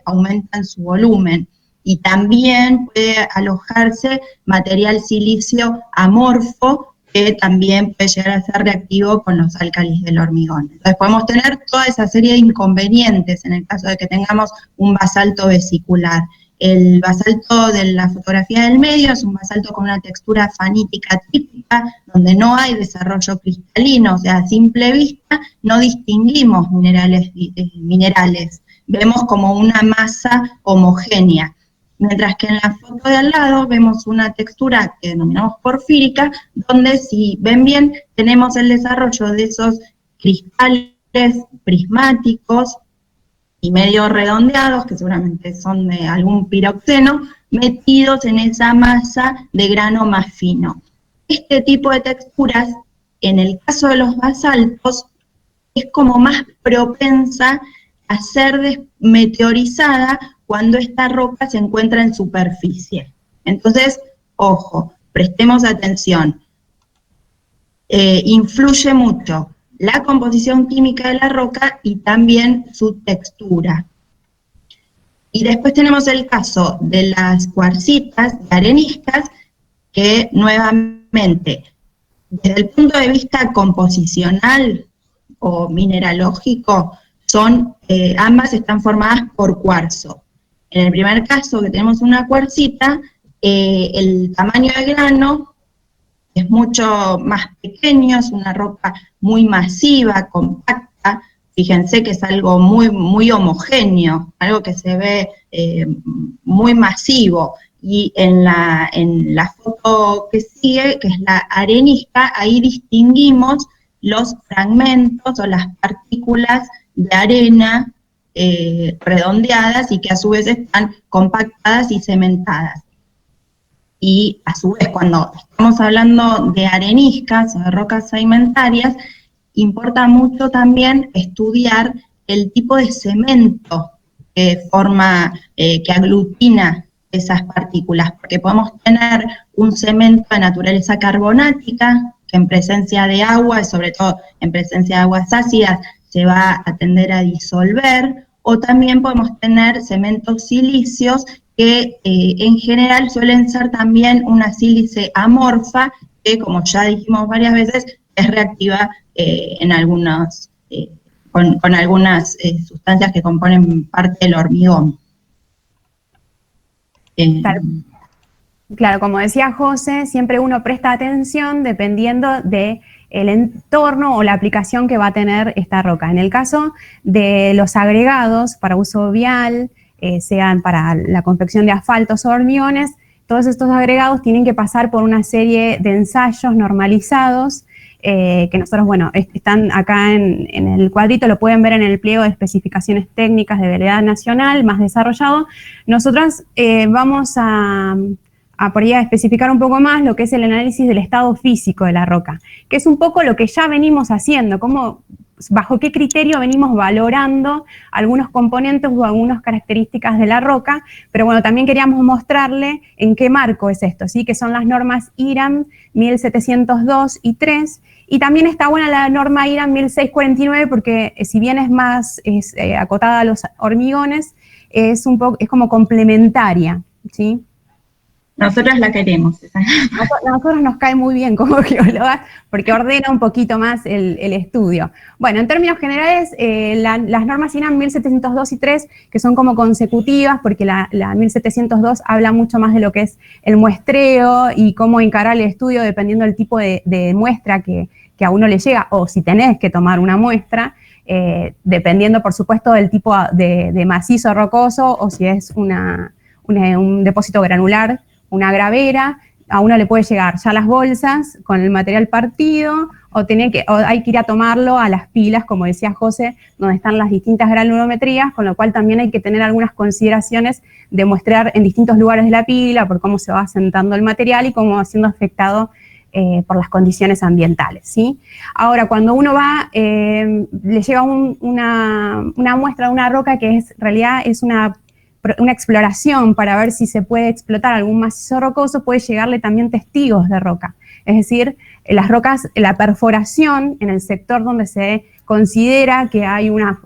aumentan su volumen. Y también puede alojarse material silicio amorfo, que también puede llegar a ser reactivo con los álcalis del hormigón. Entonces podemos tener toda esa serie de inconvenientes en el caso de que tengamos un basalto vesicular. El basalto de la fotografía del medio es un basalto con una textura fanítica típica, donde no hay desarrollo cristalino, o sea, a simple vista no distinguimos minerales, vemos como una masa homogénea. Mientras que en la foto de al lado vemos una textura que denominamos porfírica, donde si ven bien tenemos el desarrollo de esos cristales prismáticos y medio redondeados, que seguramente son de algún piroxeno, metidos en esa masa de grano más fino. Este tipo de texturas en el caso de los basaltos, es como más propensa a ser meteorizada cuando esta roca se encuentra en superficie. Entonces, ojo, prestemos atención. Influye mucho la composición química de la roca y también su textura. Y después tenemos el caso de las cuarcitas, de areniscas, que nuevamente, desde el punto de vista composicional o mineralógico, ambas están formadas por cuarzo. En el primer caso, que tenemos una cuarcita, el tamaño de grano es mucho más pequeño, es una roca muy masiva, compacta. Fíjense que es algo muy, muy homogéneo, algo que se ve muy masivo. Y en la foto que sigue, que es la arenisca, ahí distinguimos los fragmentos o las partículas de arena redondeadas y que a su vez están compactadas y cementadas. Y a su vez, cuando estamos hablando de areniscas o de rocas sedimentarias, importa mucho también estudiar el tipo de cemento que que aglutina esas partículas, porque podemos tener un cemento de naturaleza carbonática, que en presencia de agua, y sobre todo en presencia de aguas ácidas, se va a tender a disolver, o también podemos tener cementos silíceos que en general suelen ser también una sílice amorfa, que como ya dijimos varias veces, es reactiva en algunos, con algunas sustancias que componen parte del hormigón. Claro, como decía José, siempre uno presta atención dependiendo del entorno o la aplicación que va a tener esta roca. En el caso de los agregados para uso vial, sean para la confección de asfaltos o hormigones, todos estos agregados tienen que pasar por una serie de ensayos normalizados que nosotros, bueno, están acá en el cuadrito, lo pueden ver en el pliego de especificaciones técnicas de Veredad Nacional, más desarrollado. Nosotras vamos por ahí a especificar un poco más lo que es el análisis del estado físico de la roca, que es un poco lo que ya venimos haciendo, bajo qué criterio venimos valorando algunos componentes o algunas características de la roca, pero bueno, también queríamos mostrarle en qué marco es esto, ¿sí? Que son las normas IRAM 1702 y 3, y también está buena la norma IRAM 1649 porque si bien es más acotada a los hormigones, es como complementaria, ¿sí? Nosotras la queremos. A nosotros nos cae muy bien como geólogas porque ordena un poquito más el estudio. Bueno, en términos generales, las normas IRAM 1702 y 3, que son como consecutivas, porque la 1702 habla mucho más de lo que es el muestreo y cómo encarar el estudio dependiendo del tipo de muestra que a uno le llega, o si tenés que tomar una muestra, dependiendo, por supuesto, del tipo de macizo rocoso o si es un depósito granular, una gravera. A uno le puede llegar ya las bolsas con el material partido, o hay que ir a tomarlo a las pilas, como decía José, donde están las distintas granulometrías, con lo cual también hay que tener algunas consideraciones de muestrear en distintos lugares de la pila, por cómo se va asentando el material y cómo va siendo afectado por las condiciones ambientales, ¿sí? Ahora, cuando uno va, le llega una muestra de una roca que en realidad es una exploración para ver si se puede explotar algún macizo rocoso, puede llegarle también testigos de roca. Es decir, las rocas, la perforación en el sector donde se considera que hay una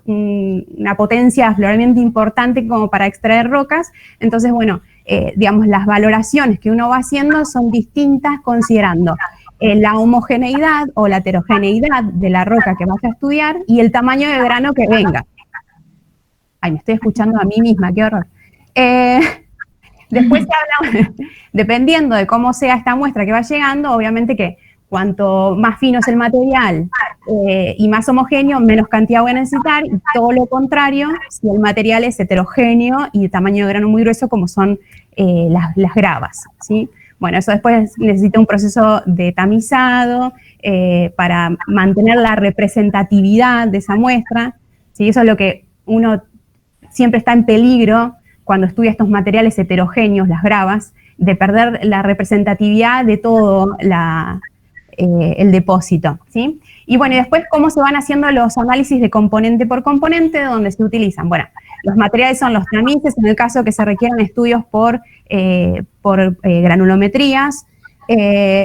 potencia de afloramiento importante como para extraer rocas. Entonces, bueno, digamos, las valoraciones que uno va haciendo son distintas considerando la homogeneidad o la heterogeneidad de la roca que vas a estudiar y el tamaño de grano que venga. Ay, me estoy escuchando a mí misma, qué horror. Después se habla, dependiendo de cómo sea esta muestra que va llegando, obviamente que cuanto más fino es el material y más homogéneo, menos cantidad voy a necesitar, y todo lo contrario, si el material es heterogéneo y de tamaño de grano muy grueso, como son las gravas, ¿sí? Bueno, eso después necesita un proceso de tamizado para mantener la representatividad de esa muestra, ¿sí? Eso es lo que uno siempre está en peligro cuando estudia estos materiales heterogéneos, las gravas, de perder la representatividad de todo el depósito, ¿sí? Y bueno, y después cómo se van haciendo los análisis de componente por componente, donde se utilizan. Bueno, los materiales son los tamices, en el caso que se requieran estudios por granulometrías,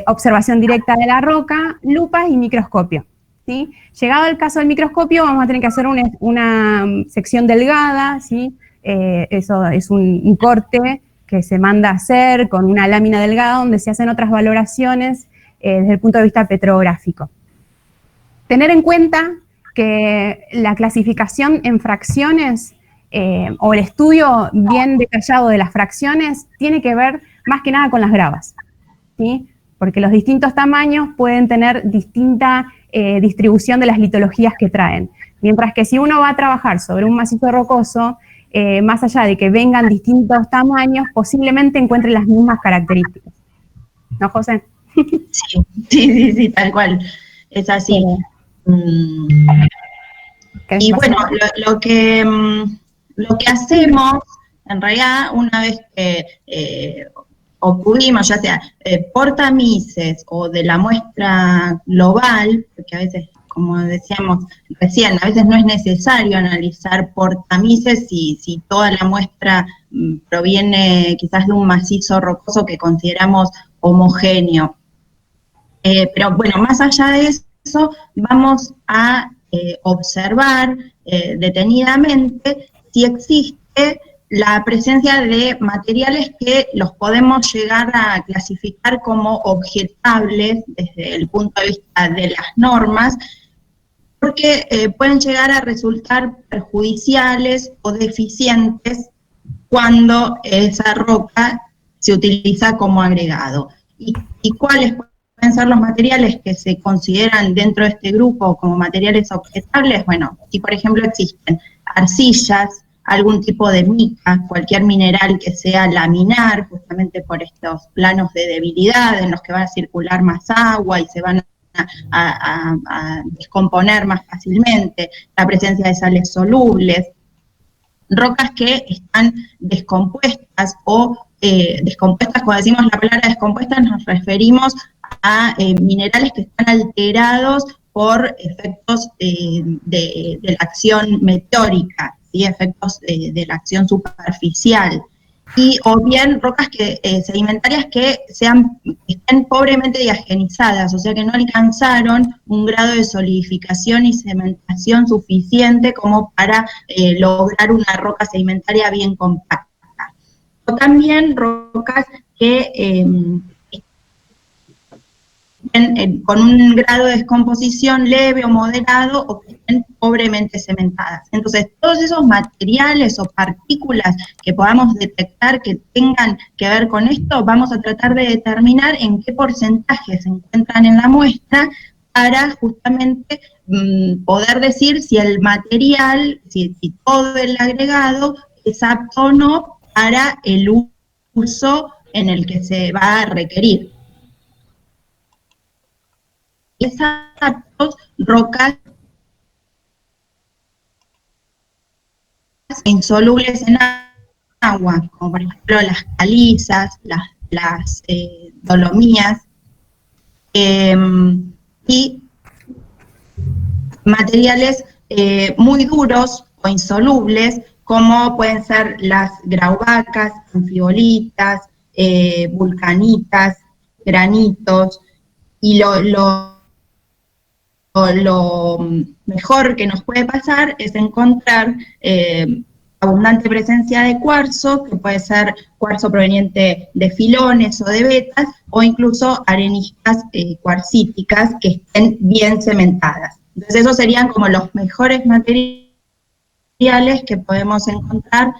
observación directa de la roca, lupas y microscopio, ¿sí? Llegado el caso del microscopio, vamos a tener que hacer una sección delgada, ¿sí? Eso es un corte que se manda a hacer con una lámina delgada donde se hacen otras valoraciones desde el punto de vista petrográfico. Tener en cuenta que la clasificación en fracciones o el estudio bien detallado de las fracciones tiene que ver más que nada con las gravas, ¿sí? Porque los distintos tamaños pueden tener distinta distribución de las litologías que traen. Mientras que si uno va a trabajar sobre un macizo rocoso, más allá de que vengan distintos tamaños, posiblemente encuentre las mismas características. ¿No, José? Sí, tal cual. Es así. Y bueno, lo que hacemos, en realidad, una vez que obtuvimos, ya sea por tamices o de la muestra global, porque a veces, como decíamos recién, a veces no es necesario analizar por tamices si toda la muestra proviene quizás de un macizo rocoso que consideramos homogéneo. Pero bueno, más allá de eso, vamos a observar detenidamente si existe la presencia de materiales que los podemos llegar a clasificar como objetables desde el punto de vista de las normas, porque pueden llegar a resultar perjudiciales o deficientes cuando esa roca se utiliza como agregado. ¿Y cuáles pueden ser los materiales que se consideran dentro de este grupo como materiales objetables? Bueno, si por ejemplo existen arcillas, algún tipo de mica, cualquier mineral que sea laminar, justamente por estos planos de debilidad en los que va a circular más agua y se van a descomponer más fácilmente, la presencia de sales solubles, rocas que están descompuestas o descompuestas, cuando decimos la palabra descompuestas nos referimos a minerales que están alterados por efectos de la acción meteórica, ¿sí? Efectos de la acción superficial. O bien rocas sedimentarias que estén pobremente diagenizadas, o sea que no alcanzaron un grado de solidificación y cementación suficiente como para lograr una roca sedimentaria bien compacta. O también rocas que con un grado de descomposición leve o moderado o que estén pobremente cementadas. Entonces, todos esos materiales o partículas que podamos detectar que tengan que ver con esto, vamos a tratar de determinar en qué porcentaje se encuentran en la muestra para justamente poder decir si el material, si todo el agregado es apto o no para el uso en el que se va a requerir. Exactos, rocas insolubles en agua, como por ejemplo las calizas, las dolomías, y materiales muy duros o insolubles, como pueden ser las graubacas, anfibolitas, vulcanitas, granitos, y lo mejor que nos puede pasar es encontrar abundante presencia de cuarzo, que puede ser cuarzo proveniente de filones o de vetas, o incluso areniscas cuarcíticas que estén bien cementadas. Entonces esos serían como los mejores materiales que podemos encontrar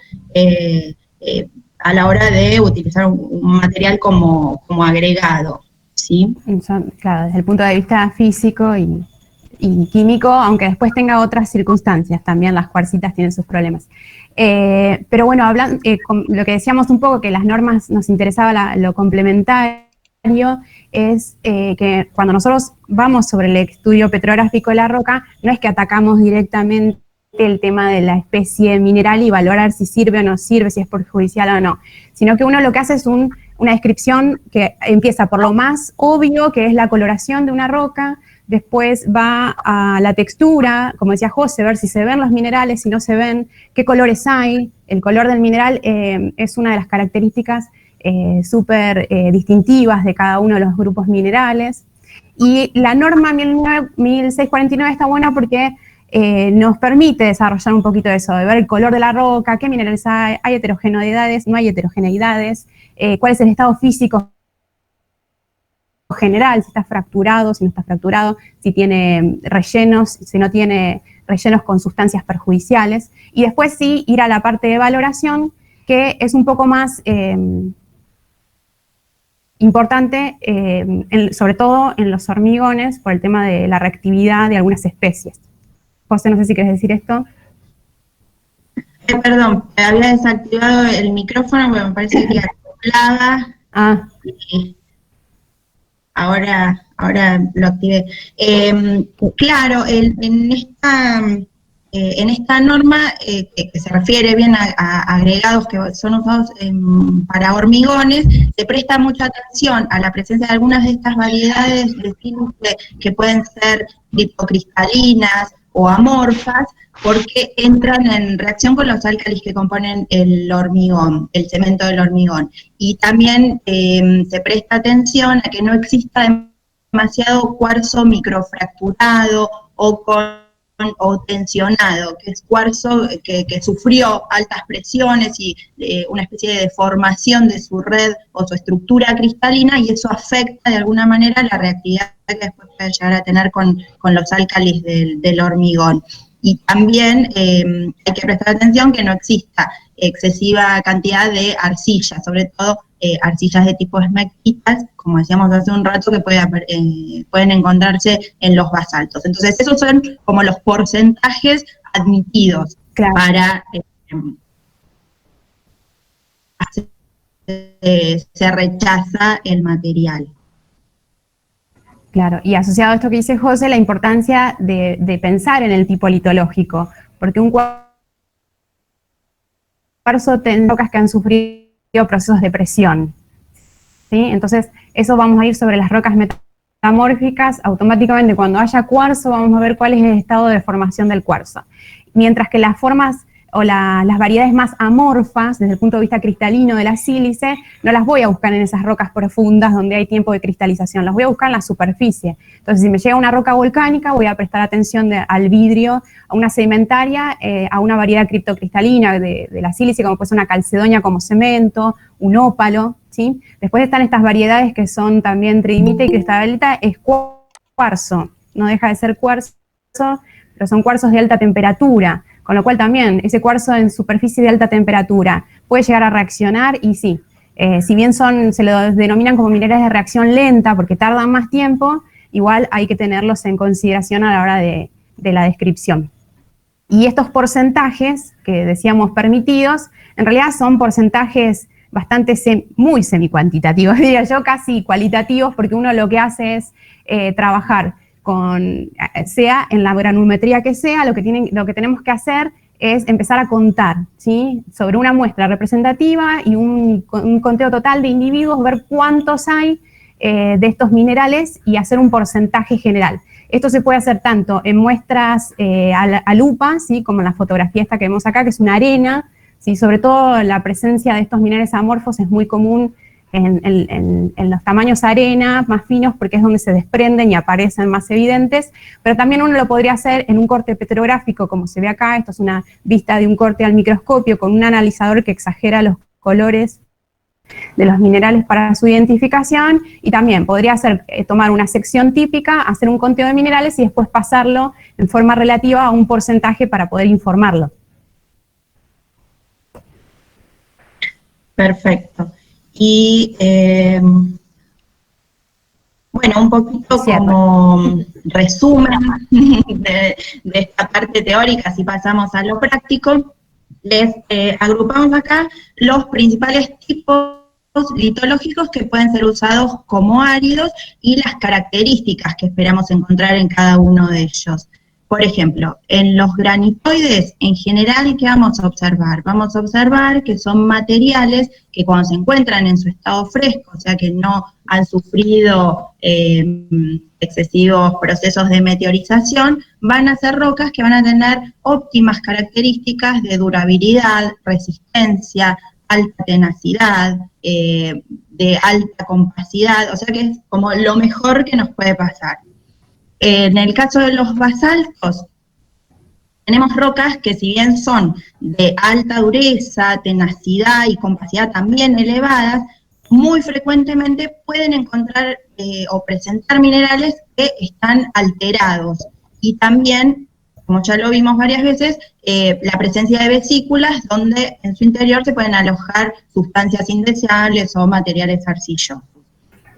a la hora de utilizar un material como agregado, ¿sí? Claro, desde el punto de vista físico y químico, aunque después tenga otras circunstancias, también las cuarcitas tienen sus problemas. Pero bueno, hablando, lo que decíamos un poco, que las normas nos interesaba lo complementario, es que cuando nosotros vamos sobre el estudio petrográfico de la roca, no es que atacamos directamente el tema de la especie mineral y valorar si sirve o no sirve, si es perjudicial o no, sino que uno lo que hace es un una descripción que empieza por lo más obvio, que es la coloración de una roca, después va a la textura, como decía José, ver si se ven los minerales, si no se ven, qué colores hay. El color del mineral es una de las características súper distintivas de cada uno de los grupos minerales. Y la norma 1649 está buena porque nos permite desarrollar un poquito de eso, de ver el color de la roca, qué minerales hay heterogeneidades, no hay heterogeneidades, cuál es el estado físico general, si está fracturado, si no está fracturado, si tiene rellenos, si no tiene rellenos con sustancias perjudiciales. Y después sí ir a la parte de valoración, que es un poco más importante, sobre todo en los hormigones, por el tema de la reactividad de algunas especies. José, no sé si quieres decir esto. Perdón, había desactivado el micrófono porque me parece que acoplada. Ahora lo activé. Claro, en esta norma que se refiere bien a agregados que son usados para hormigones, se presta mucha atención a la presencia de algunas de estas variedades de sílice que pueden ser lipocristalinas o amorfas, porque entran en reacción con los álcalis que componen el hormigón, el cemento del hormigón. Y también se presta atención a que no exista demasiado cuarzo microfracturado o tensionado, que es cuarzo que sufrió altas presiones y una especie de deformación de su red o su estructura cristalina, y eso afecta de alguna manera la reactividad que después puede llegar a tener con los álcalis del hormigón. Y también hay que prestar atención que no exista excesiva cantidad de arcillas, sobre todo arcillas de tipo esmectitas, como decíamos hace un rato, que pueden encontrarse en los basaltos. Entonces, esos son como los porcentajes admitidos, claro, para se rechaza el material. Claro, y asociado a esto que dice José, la importancia de pensar en el tipo litológico, porque un cuarzo tiene rocas que han sufrido procesos de presión, ¿sí? Entonces, eso vamos a ir sobre las rocas metamórficas. Automáticamente cuando haya cuarzo vamos a ver cuál es el estado de formación del cuarzo. Mientras que las formas o las variedades más amorfas, desde el punto de vista cristalino de la sílice, no las voy a buscar en esas rocas profundas donde hay tiempo de cristalización, las voy a buscar en la superficie. Entonces, si me llega una roca volcánica, voy a prestar atención al vidrio, a una sedimentaria, a una variedad criptocristalina de la sílice, como puede ser una calcedonia como cemento, un ópalo, ¿sí? Después están estas variedades que son también tridimita y cristalita, es cuarzo, no deja de ser cuarzo, pero son cuarzos de alta temperatura, con lo cual también ese cuarzo en superficie de alta temperatura puede llegar a reaccionar, y sí, si bien se lo denominan como minerales de reacción lenta porque tardan más tiempo, igual hay que tenerlos en consideración a la hora de la descripción. Y estos porcentajes que decíamos permitidos, en realidad son porcentajes bastante muy semicuantitativos, diría yo, casi cualitativos, porque uno lo que hace es trabajar sea en la granulometría que sea, lo que tenemos que hacer es empezar a contar, ¿sí? Sobre una muestra representativa y un conteo total de individuos, ver cuántos hay de estos minerales y hacer un porcentaje general. Esto se puede hacer tanto en muestras a lupa, ¿sí? Como en la fotografía esta que vemos acá, que es una arena, ¿sí? Sobre todo la presencia de estos minerales amorfos es muy común en los tamaños arena más finos, porque es donde se desprenden y aparecen más evidentes, pero también uno lo podría hacer en un corte petrográfico, como se ve acá. Esto es una vista de un corte al microscopio con un analizador que exagera los colores de los minerales para su identificación, y también podría hacer, tomar una sección típica, hacer un conteo de minerales y después pasarlo en forma relativa a un porcentaje para poder informarlo. Perfecto. Y bueno, un poquito como resumen de esta parte teórica, si pasamos a lo práctico, les agrupamos acá los principales tipos litológicos que pueden ser usados como áridos y las características que esperamos encontrar en cada uno de ellos. Por ejemplo, en los granitoides, en general, ¿qué vamos a observar? Vamos a observar que son materiales que cuando se encuentran en su estado fresco, o sea que no han sufrido excesivos procesos de meteorización, van a ser rocas que van a tener óptimas características de durabilidad, resistencia, alta tenacidad, de alta compacidad, o sea que es como lo mejor que nos puede pasar. En el caso de los basaltos, tenemos rocas que si bien son de alta dureza, tenacidad y compacidad también elevadas, muy frecuentemente pueden encontrar o presentar minerales que están alterados. Y también, como ya lo vimos varias veces, la presencia de vesículas donde en su interior se pueden alojar sustancias indeseables o materiales arcillosos.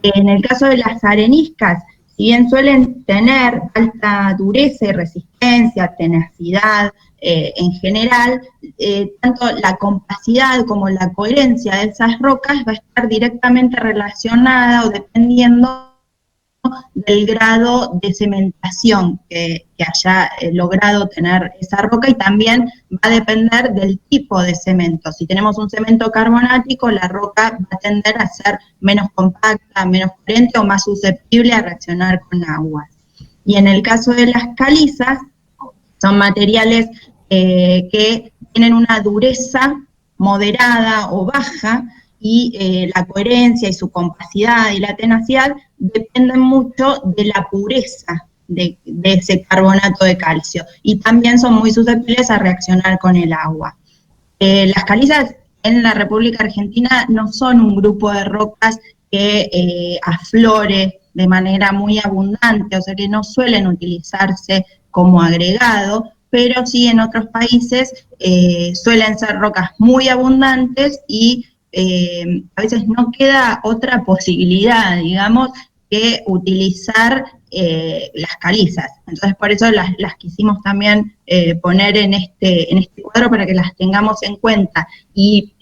En el caso de las areniscas, si bien suelen tener alta dureza y resistencia, tenacidad en general, tanto la compacidad como la coherencia de esas rocas va a estar directamente relacionada o dependiendo del grado de cementación que haya logrado tener esa roca, y también va a depender del tipo de cemento. Si tenemos un cemento carbonático, la roca va a tender a ser menos compacta, menos coherente o más susceptible a reaccionar con agua. Y en el caso de las calizas, son materiales que tienen una dureza moderada o baja, y la coherencia y su compacidad y la tenacidad dependen mucho de la pureza de ese carbonato de calcio, y también son muy susceptibles a reaccionar con el agua. Las calizas en la República Argentina no son un grupo de rocas que aflore de manera muy abundante, o sea que no suelen utilizarse como agregado, pero sí en otros países suelen ser rocas muy abundantes y a veces no queda otra posibilidad, digamos, que utilizar las calizas. Entonces por eso las quisimos también poner en este cuadro para que las tengamos en cuenta. Y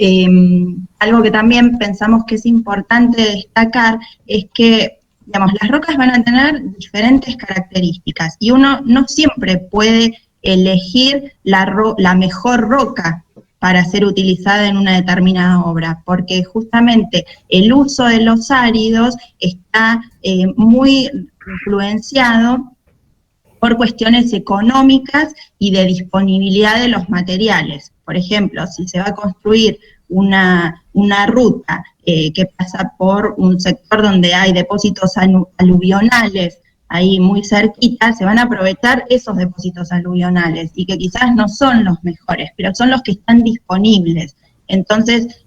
algo que también pensamos que es importante destacar es que, digamos, las rocas van a tener diferentes características y uno no siempre puede elegir la mejor roca para ser utilizada en una determinada obra, porque justamente el uso de los áridos está muy influenciado por cuestiones económicas y de disponibilidad de los materiales. Por ejemplo, si se va a construir una ruta que pasa por un sector donde hay depósitos aluvionales ahí muy cerquita, se van a aprovechar esos depósitos aluvionales y que quizás no son los mejores, pero son los que están disponibles. Entonces,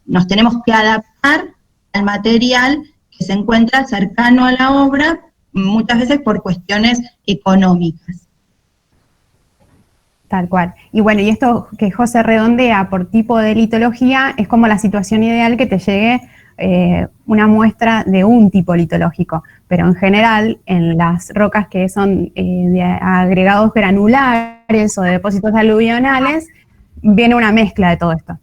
nos tenemos que adaptar al material que se encuentra cercano a la obra, muchas veces por cuestiones económicas. Tal cual. Y bueno, y esto que José redondea por tipo de litología es como la situación ideal que te llegue una muestra de un tipo litológico, pero en general en las rocas que son de agregados granulares o de depósitos aluvionales, viene una mezcla de todo esto.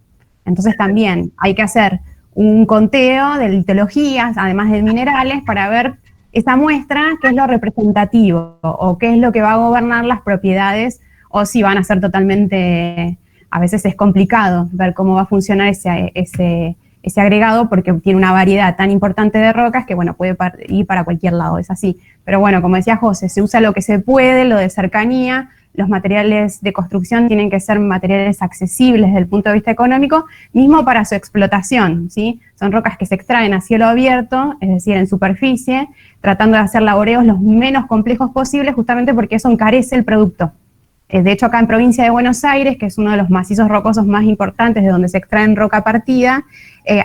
Entonces también hay que hacer un conteo de litologías, además de minerales, para ver esa muestra qué es lo representativo o qué es lo que va a gobernar las propiedades, o si van a ser totalmente, a veces es complicado ver cómo va a funcionar ese agregado, porque tiene una variedad tan importante de rocas que, bueno, puede ir para cualquier lado, es así. Pero bueno, como decía José, se usa lo que se puede, lo de cercanía. Los materiales de construcción tienen que ser materiales accesibles desde el punto de vista económico, mismo para su explotación, ¿sí? Son rocas que se extraen a cielo abierto, es decir, en superficie, tratando de hacer laboreos los menos complejos posibles, justamente porque eso encarece el producto. De hecho, acá en provincia de Buenos Aires, que es uno de los macizos rocosos más importantes de donde se extraen roca partida,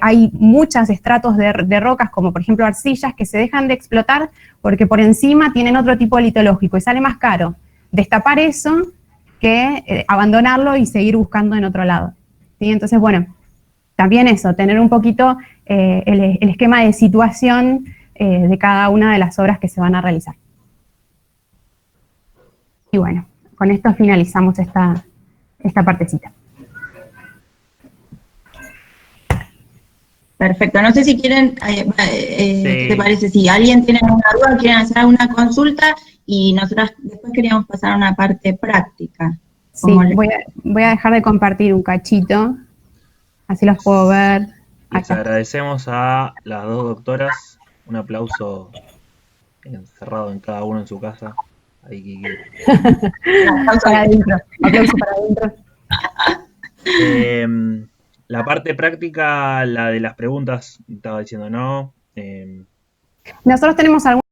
hay muchos estratos de rocas, como por ejemplo arcillas, que se dejan de explotar porque por encima tienen otro tipo litológico y sale más caro destapar eso que abandonarlo y seguir buscando en otro lado, ¿sí? Entonces, bueno, también eso, tener un poquito el esquema de situación de cada una de las obras que se van a realizar. Y bueno, con esto finalizamos esta partecita. Perfecto, no sé si quieren, ¿qué te parece? Si alguien tiene alguna duda, quieren hacer alguna consulta, y nosotros después después queríamos pasar a una parte práctica. Sí, voy a dejar de compartir un cachito, así los puedo ver. Les Acá. agradecemos a las dos doctoras. Un aplauso encerrado en cada uno en su casa. Ahí, Kiki. Para adentro. Aplauso para adentro. La parte práctica, la de las preguntas, estaba diciendo no. Nosotros tenemos algunas